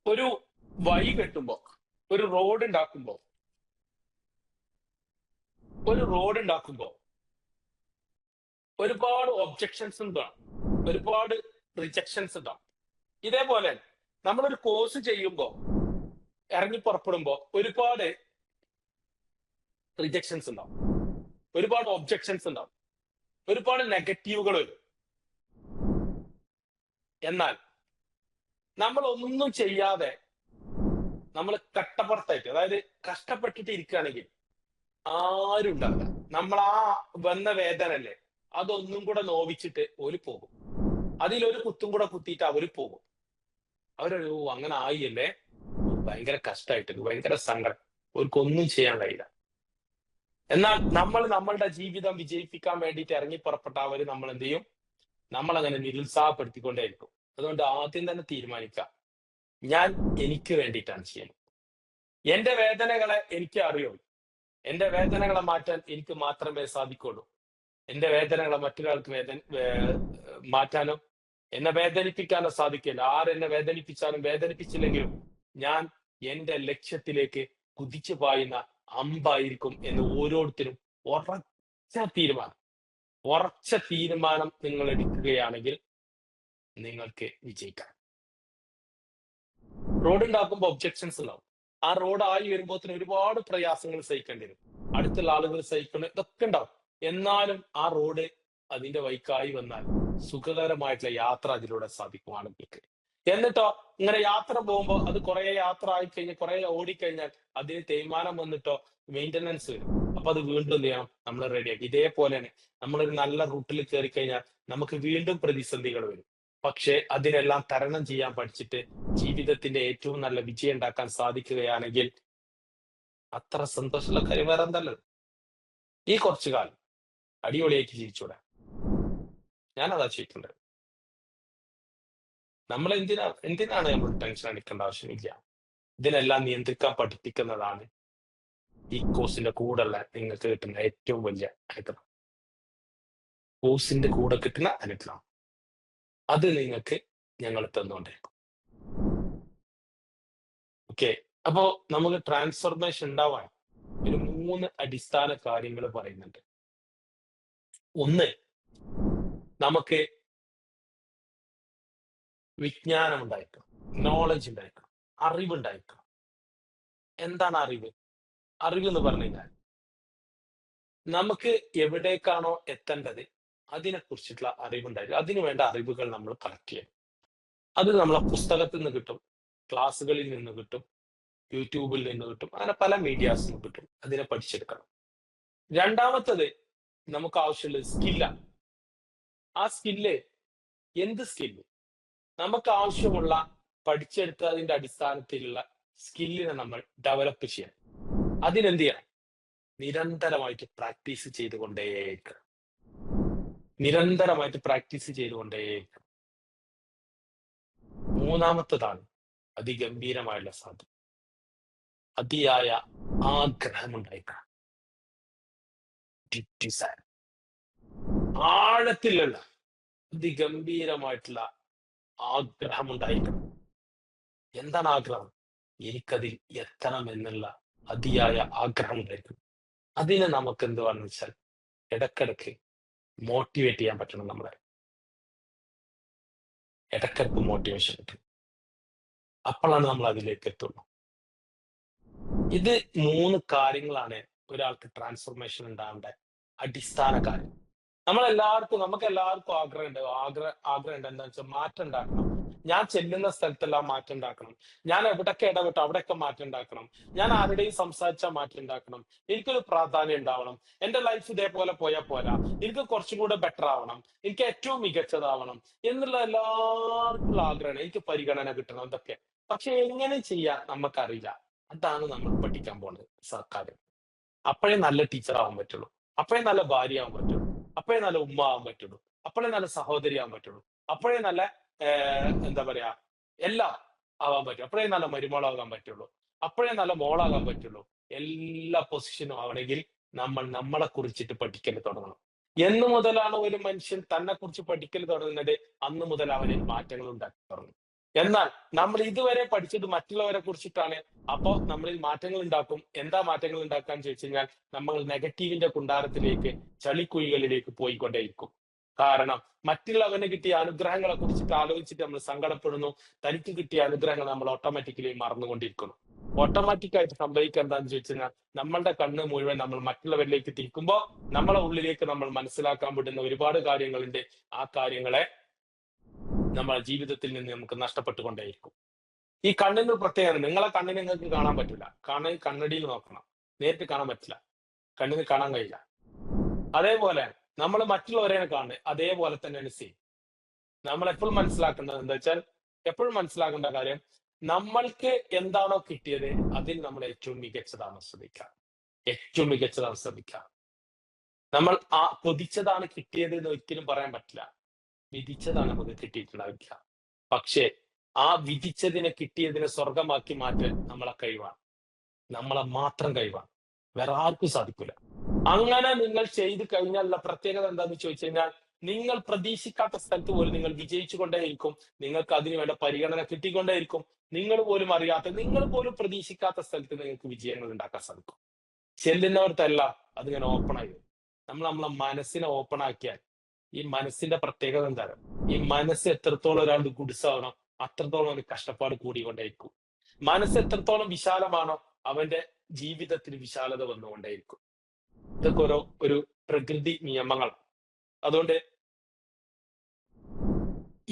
S1: ഒരു വഴി കെട്ടുമ്പോ, ഒരു റോഡ് ഉണ്ടാക്കുമ്പോ ഒരുപാട് ഒബ്ജക്ഷൻസ് ഉണ്ടാവും, ഒരുപാട് റിജക്ഷൻസ് ഉണ്ടാവും. ഇതേപോലെ നമ്മളൊരു കോഴ്സ് ചെയ്യുമ്പോൾ, ഇറങ്ങി പുറപ്പെടുമ്പോ ഒരുപാട് റിജക്ഷൻസ് ഉണ്ടാവും, ഒരുപാട് ഒബ്ജക്ഷൻസ് ഉണ്ടാവും, ഒരുപാട് നെഗറ്റീവുകൾ വരും. എന്നാൽ നമ്മൾ ഒന്നും ചെയ്യാതെ നമ്മൾ കട്ടപ്പുറത്തായിട്ട്, അതായത് കഷ്ടപ്പെട്ടിട്ട് ഇരിക്കുകയാണെങ്കിൽ ആരും ഉണ്ടാവില്ല. നമ്മൾ ആ വന്ന വേദന അല്ലേ, അതൊന്നും കൂടെ നോവിച്ചിട്ട് ഓര് പോകും. അതിലൊരു കുത്തും കൂടെ കുത്തിയിട്ട് അവര് പോകും. അവരൊരു അങ്ങനെ ആയില്ലേ, ഭയങ്കര കഷ്ടമായിട്ട്, ഭയങ്കര സങ്കടം, അവർക്കൊന്നും ചെയ്യാൻ കഴിയില്ല. എന്നാൽ നമ്മൾ നമ്മളുടെ ജീവിതം വിജയിപ്പിക്കാൻ വേണ്ടിയിട്ട് ഇറങ്ങി പുറപ്പെട്ട അവര് നമ്മൾ എന്ത് ചെയ്യും? നമ്മളങ്ങനെ നിരുത്സാഹപ്പെടുത്തിക്കൊണ്ടേയിരിക്കും. അതുകൊണ്ട് ആദ്യം തന്നെ തീരുമാനിക്കാം, ഞാൻ എനിക്ക് വേണ്ടിയിട്ടാണ് ചെയ്യുന്നത്. എന്റെ വേദനകളെ എനിക്ക് അറിയുള്ളൂ. എന്റെ വേദനകളെ മാറ്റാൻ എനിക്ക് മാത്രമേ സാധിക്കുള്ളൂ. എന്റെ വേദനകളെ മറ്റൊരാൾക്ക് മാറ്റാനോ എന്നെ വേദനിപ്പിക്കാനോ സാധിക്കില്ല. ആരെന്നെ വേദനിപ്പിച്ചാലും വേദനിപ്പിച്ചില്ലെങ്കിലും ഞാൻ എന്റെ ലക്ഷ്യത്തിലേക്ക് കുതിച്ചു പായുന്ന അമ്പായിരിക്കും എന്ന് ഓരോരുത്തരും ഉറച്ച തീരുമാനം നിങ്ങൾ എടുക്കുകയാണെങ്കിൽ നിങ്ങൾക്ക് വിജയിക്കാം. റോഡ് ഉണ്ടാക്കുമ്പോൾ ഒബ്ജക്ഷൻസ് ഉണ്ടാവും. ആ റോഡ് ആയി വരുമ്പോൾ ഒരുപാട് പ്രയാസങ്ങൾ സഹിക്കേണ്ടി വരും, അടുത്തുള്ള ആളുകൾ സഹിക്കണം, ഇതൊക്കെ ഉണ്ടാവും. എന്നാലും ആ റോഡ് അതിന്റെ വഴിക്കായി വന്നാൽ സുഖകരമായിട്ടുള്ള യാത്ര അതിലൂടെ സാധിക്കും ആളുകൾക്ക്. എന്നിട്ടോ ഇങ്ങനെ യാത്ര പോകുമ്പോൾ അത് കുറെ യാത്ര ആയി കഴിഞ്ഞാൽ, കുറെ ഓടിക്കഴിഞ്ഞാൽ അതിന് തേയ്മാനം വന്നിട്ടോ മെയിൻ്റനൻസ് വരും. അപ്പൊ അത് വീണ്ടും എന്ത് ചെയ്യണം? നമ്മൾ റെഡിയാക്കി. ഇതേപോലെയാണ് നമ്മളൊരു നല്ല റൂട്ടിൽ കയറി കഴിഞ്ഞാൽ നമുക്ക് വീണ്ടും പ്രതിസന്ധികൾ വരും. പക്ഷെ അതിനെല്ലാം തരണം ചെയ്യാൻ പഠിച്ചിട്ട് ജീവിതത്തിന്റെ ഏറ്റവും നല്ല വിജയം ഉണ്ടാക്കാൻ സാധിക്കുകയാണെങ്കിൽ അത്ര സന്തോഷമുള്ള കാര്യം വേറെ എന്തല്ലോ. ഈ കുറച്ചു കാലം അടിപൊളിയായിട്ട് ജീവിച്ചൂടെ? ഞാനതാ ചെയ്തിട്ടുണ്ട്. നമ്മൾ എന്തിനാണ് നമ്മൾ ടെൻഷൻ അടിക്കേണ്ട ആവശ്യമില്ല. ഇതിനെല്ലാം നിയന്ത്രിക്കാൻ പഠിപ്പിക്കുന്നതാണ് ഈ കോഴ്സിന്റെ കൂടെയുള്ള നിങ്ങൾക്ക് കിട്ടുന്ന ഏറ്റവും വലിയ അനുഗ്രഹം. കോഴ്സിന്റെ കൂടെ കിട്ടുന്ന അനുഗ്രഹം അത് നിങ്ങൾക്ക് ഞങ്ങൾ തന്നുകൊണ്ടിരിക്കും. ഓക്കെ, അപ്പോ നമുക്ക് ട്രാൻസ്ഫോർമേഷൻ ഉണ്ടാവാൻ ഒരു 3 അടിസ്ഥാന കാര്യങ്ങൾ പറയുന്നുണ്ട്. ഒന്ന്, നമുക്ക് വിജ്ഞാനം ഉണ്ടായിരിക്കണം, നോളജ് ഉണ്ടായിരിക്കണം, അറിവുണ്ടായിരിക്കണം. എന്താണ് അറിവ്? അറിവ് എന്ന് പറഞ്ഞു കഴിഞ്ഞാൽ നമുക്ക് എവിടേക്കാണോ എത്തേണ്ടത് അതിനെക്കുറിച്ചിട്ടുള്ള അറിവുണ്ടായിരിക്കും. അതിനു വേണ്ട അറിവുകൾ നമ്മൾ കളക്ട് ചെയ്യണം. അത് നമ്മളെ പുസ്തകത്തിൽ നിന്ന് കിട്ടും, ക്ലാസ്സുകളിൽ നിന്ന് കിട്ടും, യൂട്യൂബിൽ നിന്ന് കിട്ടും, അങ്ങനെ പല മീഡിയാസിൽ നിന്ന് കിട്ടും. അതിനെ പഠിച്ചെടുക്കണം. രണ്ടാമത്തത് നമുക്ക് ആവശ്യമുള്ളത് സ്കില്ലാണ്. ആ സ്കില്ല് എന്ത് സ്കില്ല്? നമുക്ക് ആവശ്യമുള്ള പഠിച്ചെടുത്തതിന്റെ അടിസ്ഥാനത്തിലുള്ള സ്കില്ലിനെ നമ്മൾ ഡെവലപ്പ് ചെയ്യണം. അതിനെന്ത് ചെയ്യണം? നിരന്തരമായിട്ട് പ്രാക്ടീസ് ചെയ്തുകൊണ്ടേയിരിക്കണം. മൂന്നാമത്തതാണ് അതിഗംഭീരമായുള്ള സാധനം. അതിയായ ആഗ്രഹമുണ്ടായിരിക്കണം. ഡിസയർ, ആഴത്തിലുള്ള അതിഗംഭീരമായിട്ടുള്ള ആഗ്രഹമുണ്ടായിരിക്കണം. എന്താണ് ആഗ്രഹം? എനിക്കതിൽ എത്തണം എന്നുള്ള അതിയായ ആഗ്രഹം ഉണ്ടായിരിക്കണം. അതിന് നമുക്ക് എന്തുവാണെന്ന് വെച്ചാൽ ഇടക്കിടക്ക് മോട്ടിവേറ്റ് ചെയ്യാൻ പറ്റണം. നമ്മളെ ഇടക്കിടക്ക് മോട്ടിവേഷൻ കിട്ടും. അപ്പോഴാണ് നമ്മൾ അതിലേക്ക് എത്തുള്ളൂ. ഇത് 3 കാര്യങ്ങളാണ് ഒരാൾക്ക് ട്രാൻസ്ഫോർമേഷൻ ഉണ്ടാവേണ്ട അടിസ്ഥാന കാര്യം. നമുക്ക് എല്ലാവർക്കും ആഗ്രഹമുണ്ട്. ആഗ്രഹം എന്താ വെച്ചാൽ മാറ്റം ഉണ്ടാക്കണം. ഞാൻ ചെല്ലുന്ന സ്ഥലത്തെല്ലാം മാറ്റം ഉണ്ടാക്കണം. ഞാൻ എവിടൊക്കെ ഇടപെട്ടു അവിടെയൊക്കെ മാറ്റം ഉണ്ടാക്കണം. ഞാൻ ആരുടെയും സംസാരിച്ചാൽ മാറ്റം ഉണ്ടാക്കണം. എനിക്കൊരു പ്രാധാന്യം ഉണ്ടാവണം. എന്റെ ലൈഫ് ഇതേപോലെ പോയാൽ പോരാ. എനിക്ക് കുറച്ചും കൂടെ ബെറ്റർ ആവണം. എനിക്ക് ഏറ്റവും മികച്ചതാവണം എന്നുള്ള എല്ലാവർക്കും ആഗ്രഹമാണ്. എനിക്ക് പരിഗണന കിട്ടണം ഇതൊക്കെ. പക്ഷെ എങ്ങനെ ചെയ്യാൻ നമുക്കറിയില്ല. അതാണ് നമ്മൾ പഠിക്കാൻ പോകുന്നത് കാര്യം. അപ്പോഴേ നല്ല ടീച്ചർ ആവാൻ പറ്റുള്ളൂ. അപ്പോഴേ നല്ല ഭാര്യ ആവാൻ പറ്റുള്ളൂ. അപ്പോഴേ നല്ല ഉമ്മ ആവാൻ പറ്റുള്ളൂ. അപ്പോഴേ നല്ല സഹോദരി ആവാൻ പറ്റുള്ളൂ. അപ്പോഴേ നല്ല എന്താ പറയാ എല്ലാം ആവാൻ പറ്റും. അപ്പോഴേ നല്ല മരുമോളാകാൻ പറ്റുള്ളൂ. അപ്പോഴേ നല്ല മോളാകാൻ പറ്റുള്ളൂ. എല്ലാ പൊസിഷനും ആവണമെങ്കിൽ നമ്മൾ നമ്മളെ കുറിച്ചിട്ട് പഠിക്കൽ തുടങ്ങണം. എന്ന് മുതലാണ് ഒരു മനുഷ്യൻ തന്നെ കുറിച്ച് പഠിക്കൽ തുടങ്ങുന്നത്, അന്ന് മുതൽ അവനിൽ മാറ്റങ്ങൾ ഉണ്ടാക്കി തുടങ്ങും. എന്നാൽ നമ്മൾ ഇതുവരെ പഠിച്ചത് മറ്റുള്ളവരെ കുറിച്ചിട്ടാണ്. അപ്പോ നമ്മളിൽ മാറ്റങ്ങൾ ഉണ്ടാക്കും. എന്താ മാറ്റങ്ങൾ ഉണ്ടാക്കാൻ ചോദിച്ചു കഴിഞ്ഞാൽ നമ്മൾ നെഗറ്റീവിന്റെ കുണ്ടാരത്തിലേക്ക്, ചളിക്കുഴികളിലേക്ക് പോയിക്കൊണ്ടേയിരിക്കും. കാരണം മറ്റുള്ളവന് കിട്ടിയ അനുഗ്രഹങ്ങളെ കുറിച്ചിട്ട് ആലോചിച്ചിട്ട് നമ്മൾ സങ്കടപ്പെടുന്നു. തനിക്ക് കിട്ടിയ അനുഗ്രഹങ്ങൾ നമ്മൾ ഓട്ടോമാറ്റിക്കലി മറന്നുകൊണ്ടിരിക്കുന്നു. ഓട്ടോമാറ്റിക്കായിട്ട് സംഭവിക്കുക എന്താണെന്ന് ചോദിച്ചു കഴിഞ്ഞാൽ നമ്മളുടെ കണ്ണ് മുഴുവൻ നമ്മൾ മറ്റുള്ളവരിലേക്ക് തിരിക്കുമ്പോൾ നമ്മളെ ഉള്ളിലേക്ക് നമ്മൾ മനസ്സിലാക്കാൻ വിടുന്ന ഒരുപാട് കാര്യങ്ങളുണ്ട്. ആ കാര്യങ്ങളെ നമ്മുടെ ജീവിതത്തിൽ നിന്ന് നമുക്ക് നഷ്ടപ്പെട്ടുകൊണ്ടേയിരിക്കും. ഈ കണ്ണിന് പ്രത്യേകത, നിങ്ങളെ കണ്ണിന് നിങ്ങൾക്ക് കാണാൻ പറ്റില്ല. കണ്ണടിയിൽ നോക്കണം. നേരിട്ട് കാണാൻ പറ്റില്ല. കണ്ണിന് കാണാൻ കഴിയില്ല. അതേപോലെ നമ്മൾ മറ്റുള്ളവരെ കാണുന്നത് അതേപോലെ തന്നെയാണ് സെയിം. നമ്മൾ എപ്പോഴും മനസ്സിലാക്കേണ്ടത് എന്താ വെച്ചാൽ, എപ്പോഴും മനസ്സിലാക്കേണ്ട കാര്യം, നമ്മൾക്ക് എന്താണോ കിട്ടിയത് അതിൽ നമ്മൾ ഏറ്റവും മികച്ചതാണ് ശ്രമിക്കുക. ഏറ്റവും മികച്ചതാണ് ശ്രമിക്കുക. നമ്മൾ കൊതിച്ചതാണ് കിട്ടിയത് എന്ന് ഒരിക്കലും പറയാൻ പറ്റില്ല. വിധിച്ചതാണ് നമുക്ക് കിട്ടിയിട്ടുണ്ടാവില്ല. പക്ഷേ ആ വിധിച്ചതിനെ കിട്ടിയതിനെ സ്വർഗമാക്കി മാറ്റാൻ നമ്മളെ കഴിവാണ്. നമ്മളെ മാത്രം കഴിവാണ്. വേറെ ആർക്കും സാധിക്കില്ല. അങ്ങനെ നിങ്ങൾ ചെയ്തു കഴിഞ്ഞാലുള്ള പ്രത്യേകത എന്താന്ന് ചോദിച്ചു കഴിഞ്ഞാൽ, നിങ്ങൾ പ്രതീക്ഷിക്കാത്ത സ്ഥലത്ത് പോലും നിങ്ങൾ വിജയിച്ചു കൊണ്ടേയിരിക്കും. നിങ്ങൾക്ക് അതിനു വേണ്ട പരിഗണന കിട്ടിക്കൊണ്ടേയിരിക്കും. നിങ്ങൾ പോലും അറിയാത്ത, നിങ്ങൾ പോലും പ്രതീക്ഷിക്കാത്ത സ്ഥലത്ത് നിങ്ങൾക്ക് വിജയങ്ങൾ ഉണ്ടാക്കാൻ സാധിക്കും. ചെല്ലുന്നവർക്കല്ല അതിങ്ങനെ ഓപ്പൺ ആയി. നമ്മളെ മനസ്സിനെ ഓപ്പൺ ആക്കിയാൽ, ഈ മനസ്സിന്റെ പ്രത്യേകത എന്താണ്? ഈ മനസ്സ് എത്രത്തോളം ഒരാളുടെ ഗുഡ്സാവണം അത്രത്തോളം അവന് കഷ്ടപ്പാട് കൂടിക്കൊണ്ടേയിരിക്കും. മനസ്സ് എത്രത്തോളം വിശാലമാണോ അവന്റെ ജീവിതത്തിൽ വിശാലത വന്നുകൊണ്ടേയിരിക്കും. ഇതൊക്കെ ഒരു പ്രകൃതി നിയമങ്ങൾ. അതുകൊണ്ട്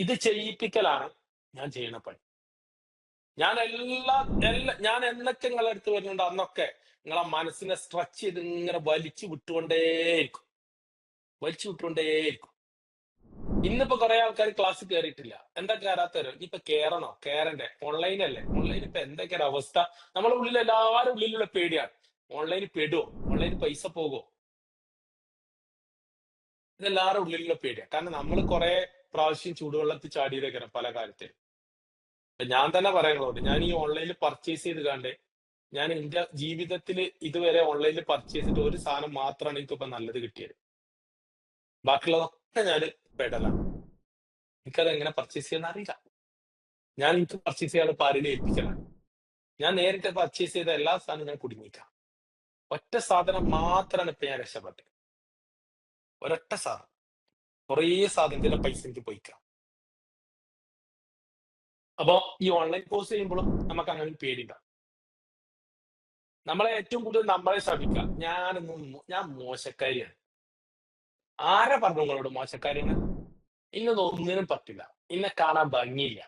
S1: ഇത് ചെയ്യിപ്പിക്കലാണ് ഞാൻ ചെയ്യുന്ന പണി. ഞാൻ എന്നൊക്കെ നിങ്ങളെ അടുത്ത് വരുന്നുണ്ട് അന്നൊക്കെ നിങ്ങളെ മനസ്സിനെ സ്ട്രെച്ച് ചെയ്ത് ഇങ്ങനെ വലിച്ചു വിട്ടുകൊണ്ടേയിരിക്കും. ഇന്നിപ്പോ കുറെ ആൾക്കാർ ക്ലാസ് കയറിയിട്ടില്ല. എന്താ കയറാത്തവരോ? ഇനിയിപ്പൊ കേറണ്ടേ? ഓൺലൈനല്ലേ? ഓൺലൈൻ ഇപ്പൊ എന്തൊക്കെയാണ് അവസ്ഥ? നമ്മളെ ഉള്ളിൽ എല്ലാവരും ഉള്ളിലുള്ള പേടിയാണ്. ഓൺലൈനിൽ പെടുവോ? ഓൺലൈനിൽ പൈസ പോകുമോ? ഇതെല്ലാവരും ഉള്ളിലുള്ള പേടിയാണ്. കാരണം നമ്മൾ കുറെ പ്രാവശ്യം ചൂടുവെള്ളത്തിൽ ചാടിയതൊക്കെ പല കാര്യത്തിലും. ഞാൻ തന്നെ പറയുന്നതുകൊണ്ട്, ഞാൻ ഈ ഓൺലൈനിൽ പർച്ചേസ് ചെയ്ത് കണ്ടേ, ഞാൻ എന്റെ ജീവിതത്തിൽ ഇതുവരെ ഓൺലൈനിൽ പർച്ചേസ് ചെയ്തിട്ട് ഒരു സാധനം മാത്രമാണ് എനിക്കിപ്പോ നല്ലത് കിട്ടിയത്. ബാക്കിയുള്ളതൊക്കെ ഞാൻ പെടലാണ്. എനിക്കത് എങ്ങനെ പർച്ചേസ് ചെയ്യാൻ അറിയില്ല. എനിക്ക് പർച്ചേസ് ചെയ്യാതെ ആരെയും ഏൽപ്പിക്കലാണ്. ഞാൻ നേരിട്ട് പർച്ചേസ് ചെയ്ത എല്ലാ സാധനവും ഞാൻ കുടുങ്ങിക്കാം. ഒറ്റ സാധനം മാത്രമാണ് ഇപ്പൊ ഞാൻ രക്ഷപ്പെട്ടത്. ഒരൊറ്റ സാധനം. കുറേ സാധനത്തിന്റെ പൈസ എനിക്ക് പോയിക്കാം. അപ്പോ ഈ ഓൺലൈൻ കോഴ്സ് ചെയ്യുമ്പോഴും നമുക്ക് അങ്ങനെ ഒരു പേടിയുണ്ടാവും. നമ്മളെ ഏറ്റവും കൂടുതൽ നമ്മളെ ശ്രമിക്കുക. ഞാൻ മോശക്കാരിയാണ്. ആരാ പറഞ്ഞു നിങ്ങളോട് മോശക്കാരിയാണ്? ഇന്നത് ഒന്നിനും പറ്റില്ല. ഇന്നെ കാണാൻ ഭംഗിയില്ല.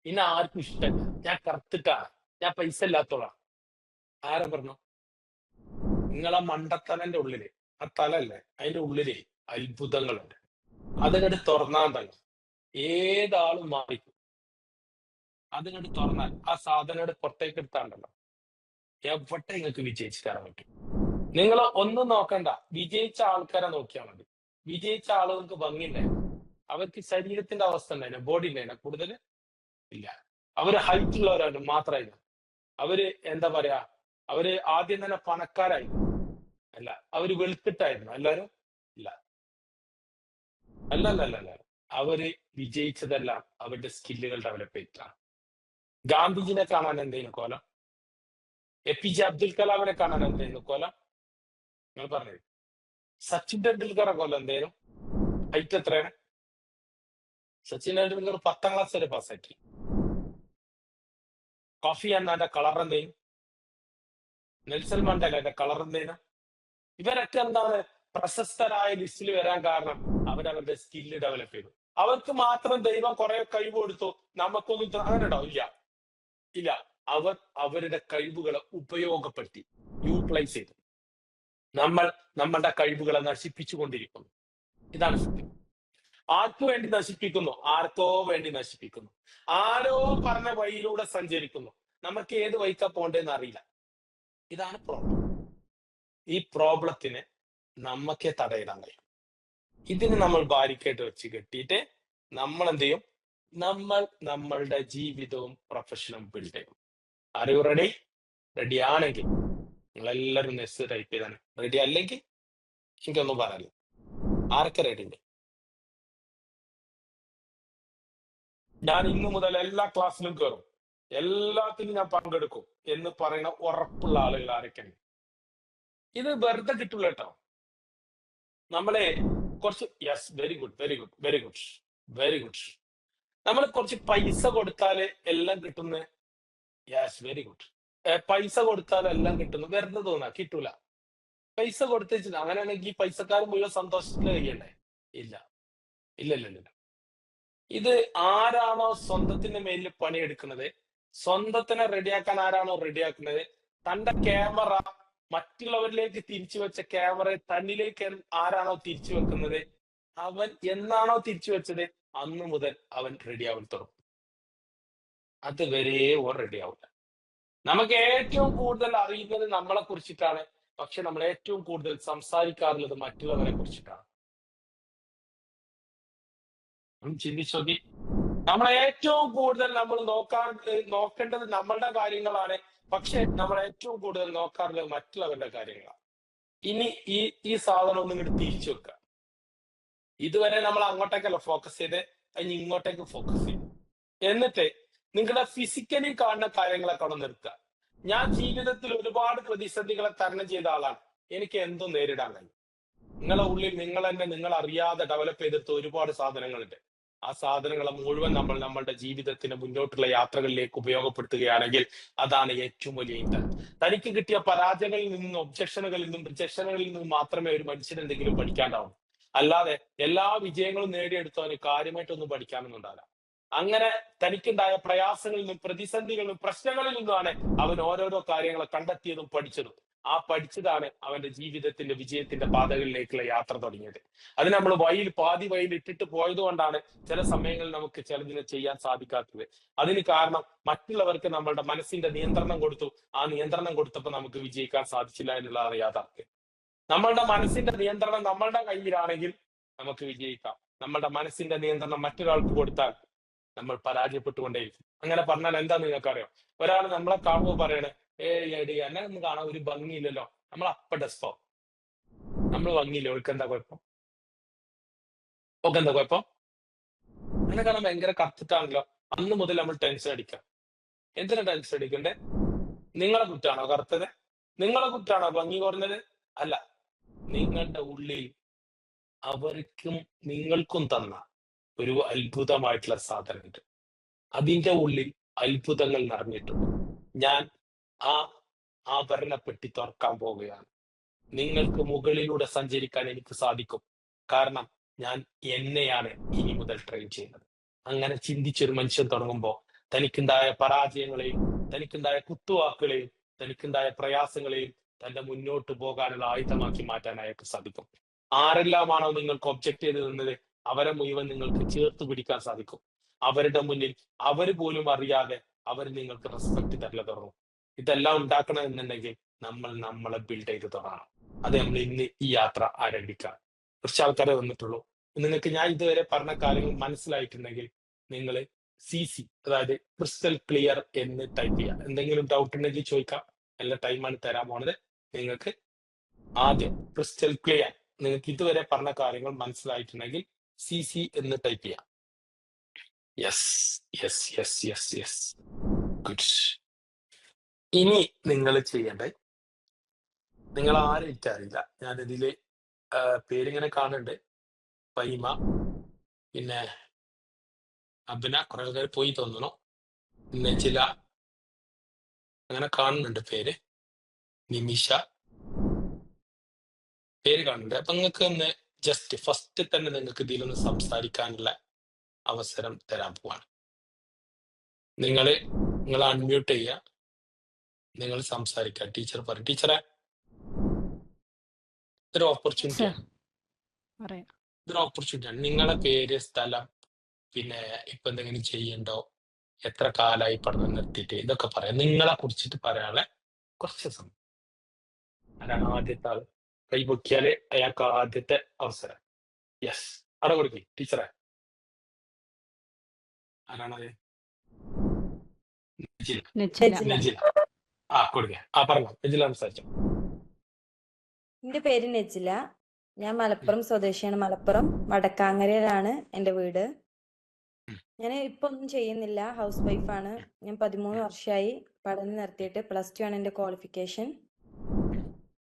S1: ഇന്നെ ആർക്കും ഇഷ്ടമല്ല. ഞാൻ കറുത്തിട്ടാണ്. ഞാൻ പൈസ ഇല്ലാത്തോളാണ്. ആരാ പറഞ്ഞു? നിങ്ങളെ മണ്ടത്തലന്റെ ഉള്ളില്, ആ തലല്ലേ അതിന്റെ ഉള്ളില് അത്ഭുതങ്ങളുണ്ട്. അതങ്ങോട്ട് തുറന്നാൽ തന്നെ ഏതാളും മാറിക്കും. അതങ്ങോട്ട് തുറന്നാൽ ആ സാധനം പുറത്തേക്ക് എടുത്താണ്ടല്ലോ, എവിടെ നിങ്ങൾക്ക് വിജയിച്ചു കയറാൻ പറ്റും. നിങ്ങൾ ഒന്നും നോക്കണ്ട, വിജയിച്ച ആൾക്കാരെ നോക്കിയാൽ മതി. വിജയിച്ച ആളുകൾക്ക് ഭംഗി ഉണ്ടായിരുന്നു. അവർക്ക് ശരീരത്തിന്റെ അവസ്ഥ ഉണ്ടായിരുന്നു, ബോഡി ഉണ്ടായിരുന്നു കൂടുതൽ. ഇല്ല. അവര് ഹൈറ്റ് ഉള്ളവരാണ് മാത്രമായിരുന്നു. അവര് എന്താ പറയാ, അവര് ആദ്യം തന്നെ പണക്കാരായിരുന്നു. അല്ല. അവര് വെളുത്തിട്ടായിരുന്നു എല്ലാരും? ഇല്ല. അല്ലല്ലല്ലല്ല. അവര് വിജയിച്ചതെല്ലാം അവരുടെ സ്കില്ലുകൾ ഡെവലപ്പ് ചെയ്തിട്ടാണ്. ഗാന്ധിജിനെ കാണാൻ എന്തേനു കോലം? എപിജെ അബ്ദുൽ കലാമിനെ കാണാൻ എന്തേനു കോലം? നിങ്ങൾ പറഞ്ഞത്. സച്ചിൻ ടെണ്ടുൽക്കറെ കോലം എന്തേനു? ഹൈറ്റ് എത്രയാണ്? സച്ചിൻ ടെണ്ടുൽക്കർ 10ാം ക്ലാസ് വരെ പാസ്സാക്കി. കോഫി അന്നാന്റെ കളർ എന്തേനു? നെൽസൺ മണ്ടേലന്റെ കളർ എന്തേനു? ഇവരൊക്കെ എന്താണ് പ്രശസ്തരായ ലിസ്റ്റിൽ വരാൻ കാരണം അവരവരുടെ സ്കില്ല് ഡെവലപ്പ് ചെയ്തു. അവർക്ക് മാത്രം ദൈവം കുറെ കഴിവ് കൊടുത്തു, നമുക്കൊന്നും അങ്ങനെ ഉണ്ടോ? ഇല്ല. ഇല്ല. അവർ അവരുടെ കഴിവുകളെ ഉപയോഗപ്പെടുത്തി, യൂട്ടിലൈസ് ചെയ്തു. നമ്മൾ നമ്മളുടെ കഴിവുകളെ നശിപ്പിച്ചുകൊണ്ടിരിക്കുന്നു. ഇതാണ് സത്യം. ആർക്കു വേണ്ടി നശിപ്പിക്കുന്നു? ആർക്കോ വേണ്ടി നശിപ്പിക്കുന്നു. ആരോ പറഞ്ഞ വഴിയിലൂടെ സഞ്ചരിക്കുന്നു. നമുക്ക് ഏത് വഴിക്കാ പോണ്ടേന്ന് അറിയില്ല. ഇതാണ് പ്രോബ്ലം. ഈ പ്രോബ്ലത്തിന് നമ്മക്കേ തടയിടാൻ കഴിയും. ഇതിന് നമ്മൾ ബാരിക്കേഡ് വെച്ച് കെട്ടിയിട്ട് നമ്മൾ എന്ത് ചെയ്യും? നമ്മൾ നമ്മളുടെ ജീവിതവും പ്രൊഫഷനും ബിൽഡ് ചെയ്യും. Are you ready? റെഡി ആണെങ്കിൽ നിങ്ങളെല്ലാവരും നെസ് ടൈപ്പ് ചെയ്താണ്. റെഡി അല്ലെങ്കിൽ എനിക്കൊന്നും പറയാനില്ല. ആരൊക്കെ റെഡി ഉണ്ട്? ഞാൻ ഇന്നു മുതൽ എല്ലാ ക്ലാസ്സിലും കയറും, എല്ലാത്തിനും ഞാൻ പങ്കെടുക്കും എന്ന് പറയുന്ന ഉറപ്പുള്ള ആളുകൾ ആരൊക്കെയാണ്? ഇത് വെറുതെ കിട്ടില്ല കേട്ടോ. നമ്മളെ കുറച്ച് yes, very good, very good, very good, very good. നമ്മൾ കുറച്ച് പൈസ കൊടുത്താല് എല്ലാം കിട്ടുന്ന. Yes, very good. പൈസ കൊടുത്താൽ എല്ലാം കിട്ടുന്നു വെറുതെ തോന്നാ കിട്ടൂല. പൈസ കൊടുത്തേച്ചില്ല. അങ്ങനെയാണെങ്കിൽ ഈ പൈസക്കാർ മുഴുവൻ സന്തോഷത്തിൽ കഴിയണ്ടേ? ഇല്ല. ഇല്ല ഇല്ല ഇല്ല. ഇത് ആരാണോ സ്വന്തത്തിന്റെ മേലിൽ പണിയെടുക്കുന്നത്, സ്വന്തത്തിനെ റെഡിയാക്കാൻ ആരാണോ റെഡിയാക്കുന്നത്, തന്റെ ക്യാമറ മറ്റുള്ളവരിലേക്ക് തിരിച്ചു വെച്ച ക്യാമറ തന്നിലേക്ക് ആരാണോ തിരിച്ചു വെക്കുന്നത്, അവൻ എന്നാണോ തിരിച്ചു വെച്ചത് അന്ന് മുതൽ അവൻ റെഡിയാവാൻ തുടങ്ങും. അതുവരെ ഓർ റെഡിയാവില്ല. നമുക്ക് ഏറ്റവും കൂടുതൽ അറിയുന്നത് നമ്മളെ കുറിച്ചിട്ടാണ്, പക്ഷെ നമ്മൾ ഏറ്റവും കൂടുതൽ സംസാരിക്കാറുള്ളത് മറ്റുള്ളവരെ കുറിച്ചിട്ടാണ്. ചിന്തിച്ചു നോക്കി. നമ്മളെ ഏറ്റവും കൂടുതൽ നമ്മൾ നോക്കേണ്ടത് നമ്മളുടെ കാര്യങ്ങളാണ്, പക്ഷെ നമ്മൾ ഏറ്റവും കൂടുതൽ നോക്കാറുള്ളത് മറ്റുള്ളവരുടെ കാര്യങ്ങളാണ്. ഇനി ഈ സാധനം ഒന്നും ഇങ്ങോട്ട് തിരിച്ചു വെക്കുക. ഇതുവരെ നമ്മൾ അങ്ങോട്ടേക്കല്ല ഫോക്കസ് ചെയ്ത്, അതിന് ഇങ്ങോട്ടേക്ക് ഫോക്കസ് ചെയ്തു. എന്നിട്ട് നിങ്ങളുടെ ഫിസിക്കലി കാണുന്ന കാര്യങ്ങളൊക്കെ അവിടെ നിർത്തുക. ഞാൻ ജീവിതത്തിൽ ഒരുപാട് പ്രതിസന്ധികളെ തരണം ചെയ്ത ആളാണ്. എനിക്ക് എന്തും നേരിടാൻ കഴിയും. നിങ്ങളെ ഉള്ളിൽ നിങ്ങൾ അറിയാതെ ഡെവലപ്പ് ചെയ്തെടുത്ത ഒരുപാട് സാധനങ്ങളുണ്ട്. ആ സാധനങ്ങളെ മുഴുവൻ നമ്മൾ നമ്മളുടെ ജീവിതത്തിന് മുന്നോട്ടുള്ള യാത്രകളിലേക്ക് ഉപയോഗപ്പെടുത്തുകയാണെങ്കിൽ അതാണ് ഏറ്റവും വലിയ ഇന്ധനം. തനിക്ക് കിട്ടിയ പരാജയങ്ങളിൽ നിന്നും ഒബ്ജക്ഷനുകളിൽ നിന്നും റിജക്ഷനുകളിൽ നിന്നും മാത്രമേ ഒരു മനുഷ്യൻ എന്തെങ്കിലും പഠിക്കാണ്ടാവും. അല്ലാതെ എല്ലാ വിജയങ്ങളും നേടിയെടുത്തവന് കാര്യമായിട്ടൊന്നും പഠിക്കാനൊന്നും ഉണ്ടാവില്ല. അങ്ങനെ തനിക്കുണ്ടായ പ്രയാസങ്ങളിൽ നിന്നും പ്രതിസന്ധികളിൽ നിന്നും പ്രശ്നങ്ങളിൽ നിന്നുമാണ് അവൻ ഓരോരോ കാര്യങ്ങളെ കണ്ടെത്തിയതും പഠിച്ചതും. ആ പഠിച്ചതാണ് അവന്റെ ജീവിതത്തിന്റെ വിജയത്തിന്റെ പാതകളിലേക്കുള്ള യാത്ര തുടങ്ങിയത്. അത് നമ്മൾ പാതി വഴിയിൽ ഇട്ടിട്ട് പോയത് കൊണ്ടാണ് ചില സമയങ്ങളിൽ നമുക്ക് ചിലതിനെ ചെയ്യാൻ സാധിക്കാത്തത്. അതിന് കാരണം മറ്റുള്ളവർക്ക് നമ്മളുടെ മനസ്സിന്റെ നിയന്ത്രണം കൊടുത്തു. ആ നിയന്ത്രണം കൊടുത്തപ്പോൾ നമുക്ക് വിജയിക്കാൻ സാധിച്ചില്ല എന്നുള്ളതാണ് യാഥാർത്ഥ്യം. നമ്മളുടെ മനസ്സിന്റെ നിയന്ത്രണം നമ്മളുടെ കയ്യിലാണെങ്കിൽ നമുക്ക് വിജയിക്കാം. നമ്മളുടെ മനസ്സിന്റെ നിയന്ത്രണം മറ്റൊരാൾക്ക് കൊടുത്താൽ നമ്മൾ പരാജയപ്പെട്ടുകൊണ്ടേയിരിക്കും. അങ്ങനെ പറഞ്ഞാൽ എന്താ നിങ്ങൾക്കറിയാം? ഒരാൾ നമ്മളെ കാണുമ്പോൾ പറയണേ, എടി എന്നെ ഒന്നും കാണാൻ ഒരു ഭംഗിയില്ലല്ലോ, നമ്മൾ അപ്പ ഡെസ്പോ, നമ്മൾ ഭംഗിയില്ല, ഓൾക്ക് എന്താ കുഴപ്പം? ഓക്ക് എന്താ കുഴപ്പം? അങ്ങനെ കാണാൻ ഭയങ്കര കത്തിട്ടാണല്ലോ. അന്ന് മുതൽ നമ്മൾ ടെൻഷൻ അടിക്കാം. എന്തിനാ ടെൻഷൻ അടിക്കണ്ടേ? നിങ്ങളെ കുറ്റാണോ കറുത്തത്? നിങ്ങളെ കുറ്റാണോ ഭംഗി കുറഞ്ഞത്? അല്ല. നിങ്ങളുടെ ഉള്ളിൽ അവർക്കും നിങ്ങൾക്കും തന്ന ഒരു അത്ഭുതമായിട്ടുള്ള സാധനമുണ്ട്. അതിന്റെ ഉള്ളിൽ അത്ഭുതങ്ങൾ നിറഞ്ഞിട്ടുണ്ട്. ഞാൻ ആ ആഭരണപ്പെട്ടി തുറക്കാൻ പോവുകയാണ്. നിങ്ങൾക്ക് മുകളിലൂടെ സഞ്ചരിക്കാൻ എനിക്ക് സാധിക്കും. കാരണം ഞാൻ എന്നെയാണ് ഇനി മുതൽ ട്രെയിൻ ചെയ്യുന്നത്. അങ്ങനെ ചിന്തിച്ചൊരു മനുഷ്യൻ തുടങ്ങുമ്പോൾ തനിക്കുണ്ടായ പരാജയങ്ങളെയും തനിക്കുണ്ടായ കുത്തുവാക്കുകളെയും തനിക്കുണ്ടായ പ്രയാസങ്ങളെയും തന്റെ മുന്നോട്ട് പോകാനുള്ള ആയുധമാക്കി മാറ്റാൻ അയാൾക്ക് സാധിക്കും. ആരെല്ലാമാണോ നിങ്ങൾക്ക് ഒബ്ജക്ട് ചെയ്ത് നിന്നത് അവരെ മുഴുവൻ നിങ്ങൾക്ക് ചേർത്ത് പിടിക്കാൻ സാധിക്കും. അവരുടെ മുന്നിൽ അവർ പോലും അറിയാതെ അവർ നിങ്ങൾക്ക് റെസ്പെക്ട് തരല തുടങ്ങും. ഇതെല്ലാം ഉണ്ടാക്കണമെന്നുണ്ടെങ്കിൽ നമ്മൾ നമ്മളെ ബിൽഡ് ചെയ്ത് തുടങ്ങണം. അത് നമ്മൾ ഇന്ന് ഈ യാത്ര ആരംഭിക്കാം. കുറച്ച് ആൾക്കാരെ വന്നിട്ടുള്ളൂ. നിങ്ങൾക്ക് ഞാൻ ഇതുവരെ പറഞ്ഞ കാര്യങ്ങൾ മനസ്സിലായിട്ടുണ്ടെങ്കിൽ നിങ്ങൾ CC, അതായത് ക്രിസ്റ്റൽ ക്ലിയർ എന്ന് ടൈപ്പ് ചെയ്യുക. എന്തെങ്കിലും ഡൗട്ട് ഉണ്ടെങ്കിൽ ചോദിക്കാം. എല്ലാ ടൈമാണ് തരാൻ പോണത്. നിങ്ങൾക്ക് ആദ്യം ക്രിസ്റ്റൽ ക്ലിയർ, നിങ്ങൾക്ക് ഇതുവരെ പറഞ്ഞ കാര്യങ്ങൾ മനസ്സിലായിട്ടുണ്ടെങ്കിൽ CC എന്ന് ടൈപ്പ് ചെയ്യാം. Yes yes yes yes yes, good. ഇനി നിങ്ങൾ ചെയ്യേണ്ടത്, നിങ്ങൾ ആരും എനിക്കറിയില്ല, ഞാനിതില് പേരിങ്ങനെ കാണുന്നുണ്ട്. ഫൈമ, പിന്നെ അബിന, കുറെ ആൾക്കാർ പോയി തോന്നണു, നജില, അങ്ങനെ കാണുന്നുണ്ട് പേര്, നിമിഷ, പേര് കാണുന്നുണ്ട്. അപ്പൊ നിങ്ങൾക്ക് ഒന്ന് ജസ്റ്റ് ഫസ്റ്റ് തന്നെ നിങ്ങൾക്ക് ഇതിലൊന്ന് സംസാരിക്കാനുള്ള അവസരം തരാൻ പോവാണ്. നിങ്ങൾ അൺമ്യൂട്ട് ചെയ്യുക, നിങ്ങൾ സംസാരിക്കുക. ടീച്ചർ പറയും. ടീച്ചറെ, ഇതൊരു ഓപ്പർച്യൂണിറ്റിയാണ്. ഇതൊരു ഓപ്പർച്യൂണിറ്റിയാണ്. നിങ്ങളെ പേര്, സ്ഥലം, പിന്നെ ഇപ്പൊ എന്തെങ്കിലും ചെയ്യണ്ടോ, എത്ര കാലമായി പഠനം നിർത്തിയിട്ട്, ഇതൊക്കെ പറയാം. നിങ്ങളെ കുറിച്ചിട്ട് പറയാനുള്ള കുറച്ച് സമയം. ആരാണ് ആദ്യത്തെ ആള്? കൈ പൊക്കിയാല് അയാൾക്ക് ആദ്യത്തെ അവസരം. യെസ്, അവിടെ കൊടുക്കി. ടീച്ചറെ, ആരാണത്? നജില. കൊടുക്ക. പറഞ്ഞോ, നജില സംസാരിച്ചോ.
S2: എന്റെ പേര് നജില. ഞാൻ മലപ്പുറം സ്വദേശിയാണ്. മലപ്പുറം വടക്കാങ്ങരയിലാണ് എന്റെ വീട്. ഞാൻ ഇപ്പൊ ഒന്നും ചെയ്യുന്നില്ല, ഹൗസ് വൈഫാണ്. ഞാൻ 13 വർഷമായി പഠനം നിർത്തിയിട്ട്. +2 ആണ് എന്റെ ക്വാളിഫിക്കേഷൻ.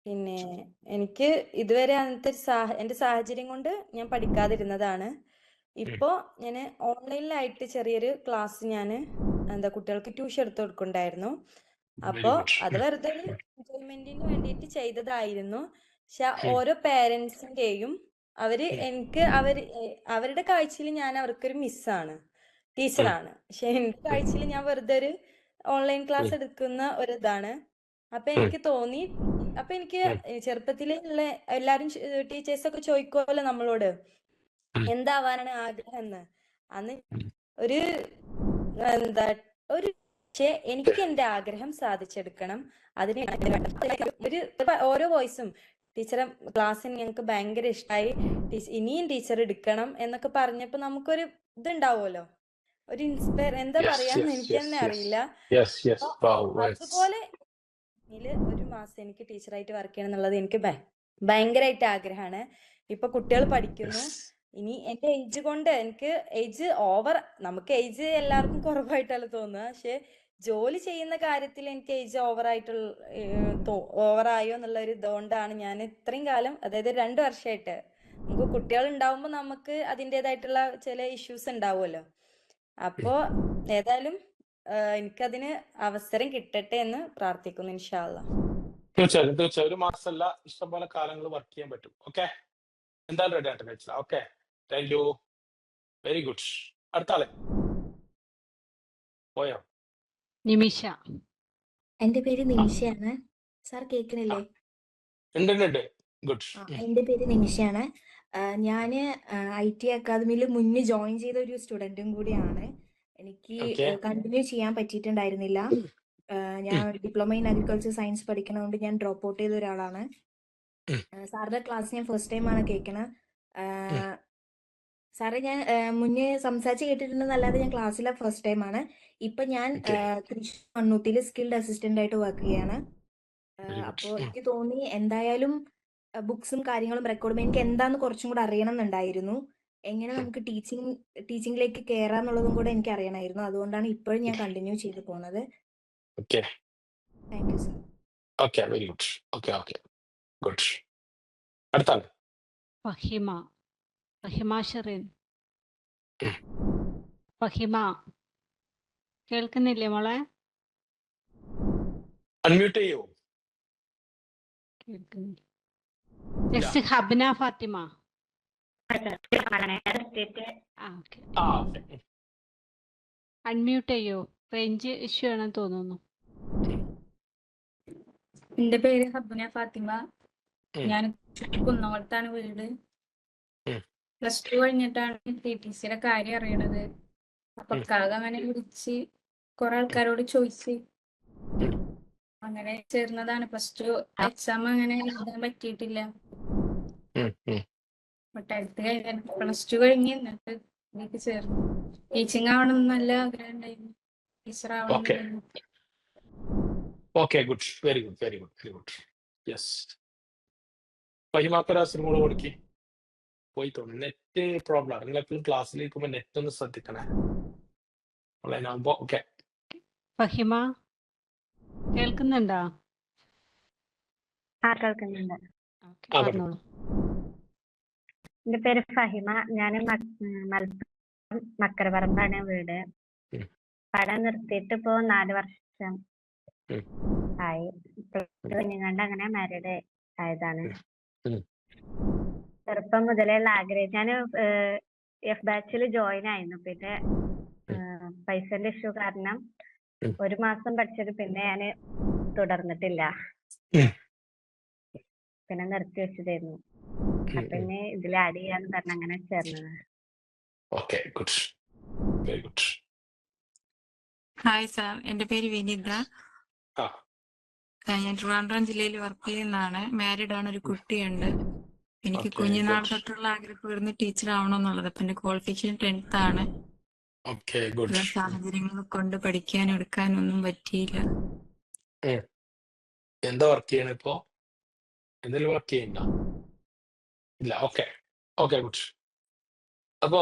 S2: പിന്നെ എനിക്ക് ഇതുവരെ അങ്ങനത്തെ എന്റെ സാഹചര്യം കൊണ്ട് ഞാൻ പഠിക്കാതിരുന്നതാണ്. ഇപ്പോ ഞാൻ ഓൺലൈനിലായിട്ട് ചെറിയൊരു ക്ലാസ് ഞാൻ കുട്ടികൾക്ക് ട്യൂഷൻ എടുത്ത് കൊടുക്കുന്നുണ്ടായിരുന്നു. അപ്പോ അത് വെറുതെ ഒരു എൻജോയ്മെന്റിന് വേണ്ടിയിട്ട് ചെയ്തതായിരുന്നു. പക്ഷെ ഓരോ പേരൻസിന്റെയും അവരുടെ കാഴ്ചയിൽ ഞാൻ അവർക്കൊരു മിസ്സാണ്, ടീച്ചറാണ്. പക്ഷെ എന്റെ കാഴ്ചയിൽ ഞാൻ വെറുതെ ഒരു ഓൺലൈൻ ക്ലാസ് എടുക്കുന്ന ഒരു ഇതാണ്. അപ്പൊ എനിക്ക് തോന്നി, അപ്പൊ എനിക്ക് ചെറുപ്പത്തിലുള്ള എല്ലാരും ടീച്ചേഴ്സൊക്കെ ചോദിക്കുമല്ലോ നമ്മളോട് എന്താവാനാണ് ആഗ്രഹം എന്ന്. അന്ന് ഒരു പക്ഷെ എനിക്ക് എന്റെ ആഗ്രഹം സാധിച്ചെടുക്കണം. അതിന് ഓരോ വോയിസും ടീച്ചറെ ക്ലാസ്സിന് ഞങ്ങൾക്ക് ഭയങ്കര ഇഷ്ടമായി, ഇനിയും ടീച്ചർ എടുക്കണം എന്നൊക്കെ പറഞ്ഞപ്പോ നമുക്കൊരു ഇതുണ്ടാവുമല്ലോ, ഒരു ഇൻസ്പയർ, എന്താ പറയാന്ന് എനിക്ക് തന്നെ അറിയില്ല. അതുപോലെ ഒരു മാസം എനിക്ക് ടീച്ചറായിട്ട് വർക്ക് ചെയ്യണം എന്നുള്ളത് എനിക്ക് ഭയങ്കരമായിട്ട് ആഗ്രഹമാണ്. ഇപ്പൊ കുട്ടികൾ പഠിക്കുന്നു. ഇനി എന്റെ ഏജ് കൊണ്ട് എനിക്ക് നമുക്ക് ഏജ് എല്ലാവർക്കും കുറവായിട്ടല്ല തോന്നുക. പക്ഷെ ജോലി ചെയ്യുന്ന കാര്യത്തിൽ എനിക്ക് ഏജ് ഓവറായോ എന്നുള്ള ഒരു ഇതുകൊണ്ടാണ് ഞാൻ ഇത്രയും കാലം, അതായത് 2 വർഷമായിട്ട്, നമുക്ക് കുട്ടികൾ ഉണ്ടാവുമ്പോൾ നമുക്ക് അതിൻ്റെതായിട്ടുള്ള ചില ഇഷ്യൂസ് ഉണ്ടാവുമല്ലോ. അപ്പോ ഏതായാലും എനിക്കതിന് അവസരം കിട്ടട്ടെ എന്ന് പ്രാർത്ഥിക്കുന്നു, ഇൻഷാ അല്ലാഹ്.
S1: തീർച്ചയായും ഒരു മാസമല്ല, ഇഷ്ടംപോലെ കാലങ്ങൾ വർക്ക് ചെയ്യാൻ പറ്റും. ഓക്കെ, എന്തായാലും റെഡി ആയിട്ട് വെച്ചില്ല. Okay, thank you, very good. അടുത്ത ആളെ പോയോ?
S3: നിമിഷ.
S4: എന്റെ പേര് നിമിഷയാണ്. സാർ കേൾക്കണില്ലേ?
S1: ഗുഡ്.
S4: എന്റെ പേര് നിമിഷയാണ്. ഞാന് IT അക്കാദമിയിൽ മുന്നേ ജോയിൻ ചെയ്ത ഒരു സ്റ്റുഡന്റും കൂടിയാണ്. എനിക്ക് കണ്ടിന്യൂ ചെയ്യാൻ പറ്റിയിട്ടുണ്ടായിരുന്നില്ല. ഞാൻ ഡിപ്ലോമ ഇൻ അഗ്രികൾച്ചർ സയൻസ് പഠിക്കണതുകൊണ്ട് ഞാൻ ഡ്രോപ്പ് ഔട്ട് ചെയ്ത ഒരാളാണ്. സാറിന്റെ ക്ലാസ് ഞാൻ ഫസ്റ്റ് ടൈം ആണ് കേൾക്കണത്. സാറേ, ഞാൻ മുന്നേ സംസാരിച്ച് കേട്ടിട്ടുണ്ടെന്നല്ലാതെ ഞാൻ ക്ലാസ്സിലെ ഫസ്റ്റ് ടൈം ആണ്. ഇപ്പൊ ഞാൻ തൃശ്ശൂർ മണ്ണൂത്തിയിൽ സ്കിൽഡ് അസിസ്റ്റന്റ് ആയിട്ട് വർക്ക് ചെയ്യാണ്. അപ്പോൾ എനിക്ക് തോന്നി എന്തായാലും ബുക്സും കാര്യങ്ങളും റെക്കോർഡും എനിക്ക് എന്താന്ന് കുറച്ചും കൂടെ അറിയണം എന്നുണ്ടായിരുന്നു. എങ്ങനെ നമുക്ക് ടീച്ചിങ്ങിലേക്ക് കയറാം എന്നുള്ളതും കൂടെ എനിക്ക് അറിയണമായിരുന്നു. അതുകൊണ്ടാണ് ഇപ്പോഴും ഞാൻ കണ്ടിന്യൂ ചെയ്ത് പോകുന്നത്. Thank you sir.
S1: Okay, very good. Good. അടുത്ത ആൾ
S3: ഫഹിമ ഷെറിൻ. ഫഹിമ, കേൾക്കുന്നില്ലേ മോളെ?
S1: അൺമ്യൂട്ട് ചെയ്യോ?
S3: കേൾക്കുന്നില്ല. നെക്സ്റ്റ് ഹബ്ന ഫാത്തിമ. അൺമ്യൂട്ട് ചെയ്യോ? റേഞ്ച് ഇഷ്യൂ ആണെന്ന് തോന്നുന്നു.
S5: എന്റെ പേര് ഹബ്ന ഫാത്തിമ. ഞാൻ കുന്നോളത്താണ് വീട്. +2 കഴിഞ്ഞിട്ടാണ് TTCയുടെ കാര്യം അറിയണത്. അപ്പൊ അങ്ങനെ വിളിച്ച് കുറെ ആൾക്കാരോട് ചോദിച്ച് അങ്ങനെ ചേർന്നതാണ്. +2 എക്സാം അങ്ങനെ എഴുതാൻ പറ്റിയിട്ടില്ല. ബട്ട് അടുത്ത് കഴിഞ്ഞ +2 കഴിഞ്ഞ് എന്നിട്ട് എനിക്ക് ചേർന്നു. ടീച്ചിങ് ആവണം നല്ല ആഗ്രഹം ഉണ്ടായിരുന്നു. ടീച്ചർ ആവണം
S1: ഓക്കെ
S5: എന്നുണ്ടായിരുന്നു.
S1: Okay good, very good, very good, very good. Yes, ഫഹിമാക്കൊരു മോള് കൊടുക്കി പോയി തോന്നുന്നു. Net problem. നിങ്ങൾ എപ്പോഴും ക്ലാസ്സിൽ ഇരിക്കുമ്പോൾ നെറ്റ് ഒന്ന് ശ്രദ്ധിക്കണേ. ഓൺലൈൻ ആകുമ്പോ ഓക്കെ.
S3: ഫഹിമ കേൾക്കുന്നുണ്ടോ?
S6: കേൾക്കുന്നുണ്ട്.
S3: ഓക്കെ,
S1: ആ, പറഞ്ഞു.
S3: പറഞ്ഞോളൂ.
S6: എന്റെ പേര് ഫഹിമ. ഞാൻ മലപ്പുറം മക്കരപറമ്പാണ് വീട്.
S1: ഉം.
S6: പഠനം നിർത്തിയിട്ട് ഇപ്പോ 4 വർഷം
S1: ഉം.
S6: ആയി. കുഞ്ഞുങ്ങളുടെ അങ്ങനെ മാരീഡ് ആയതാണ്.
S1: ഉം.
S6: ചെറുപ്പം മുതലുള്ള ആഗ്രഹം. ഞാൻ എഫ് ബാച്ചിൽ ജോയിൻ ആയിരുന്നു. പിന്നെ പൈസന്റെ ഇഷ്യൂ കാരണം
S1: ഉം.
S6: 1 മാസം പഠിച്ചത് പിന്നെ ഞാൻ തുടർന്നിട്ടില്ല.
S1: ഉം.
S6: പിന്നെ നിർത്തി വെച്ചതായിരുന്നു. അപ്പൊ ഇനി ഇതിൽ ആഡ് ചെയ്യാന്ന് പറഞ്ഞ അങ്ങനെ ചേർന്നത്.
S1: Okay good, very good.
S7: Hi sir, എൻ്റെ പേര് വിനിത.
S1: ആ,
S7: ഞാൻ ട്രിവാൻഡ്രം ജില്ലയിൽ വർക്ക് ചെയ്യുന്നതാണ്. മാരീഡ് ആണ്, ഒരു കുട്ടിയുണ്ട്. എനിക്ക്
S1: Okay,
S7: കുഞ്ഞുനാൾ
S1: good.
S7: തൊട്ടുള്ള ആഗ്രഹമായിരുന്നു ടീച്ചർ ആവണമെന്നുള്ളത്. അപ്പൊ എന്റെ ക്വാളിഫിക്കേഷൻ 10th ആണ്.
S1: Okay good.
S7: ചില സാഹചര്യങ്ങൾ കൊണ്ട് പഠിക്കാനും എടുക്കാനും ഒന്നും പറ്റിയില്ല.
S1: എന്താ വർക്ക് ചെയ്യണ ഇപ്പോ? എന്തെങ്കിലും വർക്ക് ചെയ്യണ്ട? ഇല്ല. Okay okay good. അപ്പോ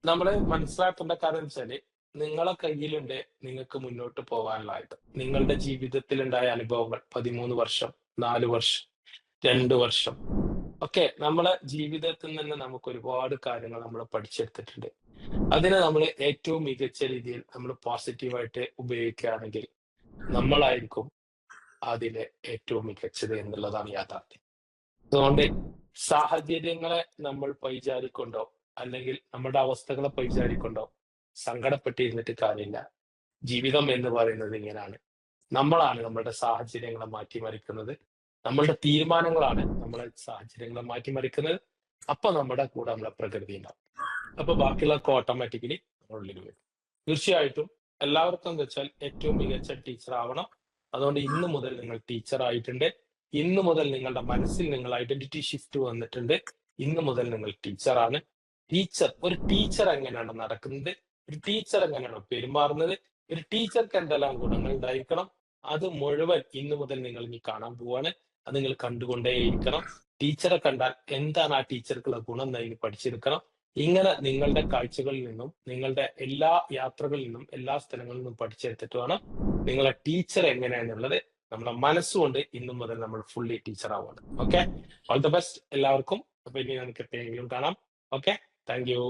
S1: നമ്മള് മനസ്സിലാക്കേണ്ട കാര്യം വെച്ചാല് നിങ്ങളെ കയ്യിലുണ്ട് നിങ്ങൾക്ക് മുന്നോട്ട് പോകാനുള്ളതായിട്ട്. നിങ്ങളുടെ ജീവിതത്തിൽ ഉണ്ടായ അനുഭവങ്ങൾ 13 വർഷം, 4 വർഷം, 2 വർഷം ഒക്കെ നമ്മളെ ജീവിതത്തിൽ നിന്ന് നമുക്ക് ഒരുപാട് കാര്യങ്ങൾ നമ്മൾ പഠിച്ചെടുത്തിട്ടുണ്ട്. അതിനെ നമ്മൾ ഏറ്റവും മികച്ച രീതിയിൽ നമ്മൾ പോസിറ്റീവായിട്ട് ഉപയോഗിക്കുകയാണെങ്കിൽ നമ്മളായിരിക്കും അതിലെ ഏറ്റവും മികച്ചത് എന്നുള്ളതാണ് യാഥാർത്ഥ്യം. അതുകൊണ്ട് സാഹചര്യങ്ങളെ നമ്മൾ പഴിചാരിക്കൊണ്ടോ അല്ലെങ്കിൽ നമ്മുടെ അവസ്ഥകളെ പഴിചാരിക്കൊണ്ടോ സങ്കടപ്പെട്ടിരുന്നിട്ട് കാര്യമില്ല. ജീവിതം എന്ന് പറയുന്നത് ഇങ്ങനെയാണ്. നമ്മളാണ് നമ്മുടെ സാഹചര്യങ്ങളെ മാറ്റിമറിക്കുന്നത്. നമ്മളുടെ തീരുമാനങ്ങളാണ് നമ്മളെ സാഹചര്യങ്ങളെ മാറ്റിമറിക്കുന്നത്. അപ്പൊ നമ്മുടെ കൂടെ നമ്മളെ പ്രകൃതി ഉണ്ടാവും. അപ്പൊ ബാക്കിയുള്ളതൊക്കെ ഓട്ടോമാറ്റിക്കലി ഉള്ളിൽ വരും. തീർച്ചയായിട്ടും എല്ലാവർക്കും എന്ന് വെച്ചാൽ ഏറ്റവും മികച്ച ടീച്ചർ ആവണം. അതുകൊണ്ട് ഇന്ന് മുതൽ നിങ്ങൾ ടീച്ചർ ആയിട്ടുണ്ട്. ഇന്ന് മുതൽ നിങ്ങളുടെ മനസ്സിൽ നിങ്ങൾ ഐഡന്റിറ്റി ഷിഫ്റ്റ് വന്നിട്ടുണ്ട്. ഇന്ന് മുതൽ നിങ്ങൾ ടീച്ചറാണ്. ഒരു ടീച്ചർ എങ്ങനെയാണ് നടക്കുന്നത്, ഒരു ടീച്ചർ എങ്ങനെയാണ് പെരുമാറുന്നത്, ഒരു ടീച്ചർക്ക് എന്തെല്ലാം ഗുണങ്ങൾ ഉണ്ടായിരിക്കണം, അത് മുഴുവൻ ഇന്ന് മുതൽ നിങ്ങൾ ഇനി കാണാൻ പോവാണ്. അത് നിങ്ങൾ കണ്ടുകൊണ്ടേയിരിക്കണം. ടീച്ചറെ കണ്ടാൽ എന്താണ് ആ ടീച്ചർക്കുള്ള ഗുണം എന്ന് പഠിച്ചെടുക്കണം. ഇങ്ങനെ നിങ്ങളുടെ കാഴ്ചകളിൽ നിന്നും നിങ്ങളുടെ എല്ലാ യാത്രകളിൽ നിന്നും എല്ലാ സ്ഥലങ്ങളിൽ നിന്നും പഠിച്ചെടുത്തിട്ട് വേണം നിങ്ങളെ ടീച്ചർ എങ്ങനെയാണെന്നുള്ളത് നമ്മുടെ മനസ്സുകൊണ്ട് ഇന്നു മുതൽ നമ്മൾ ഫുള്ളി ടീച്ചർ ആവുകയാണ്. ഓക്കെ, ഓൾ ദ ബെസ്റ്റ് എല്ലാവർക്കും. അപ്പൊ ഇനി നമുക്ക് എപ്പോഴെങ്കിലും കാണാം. Okay, thank you.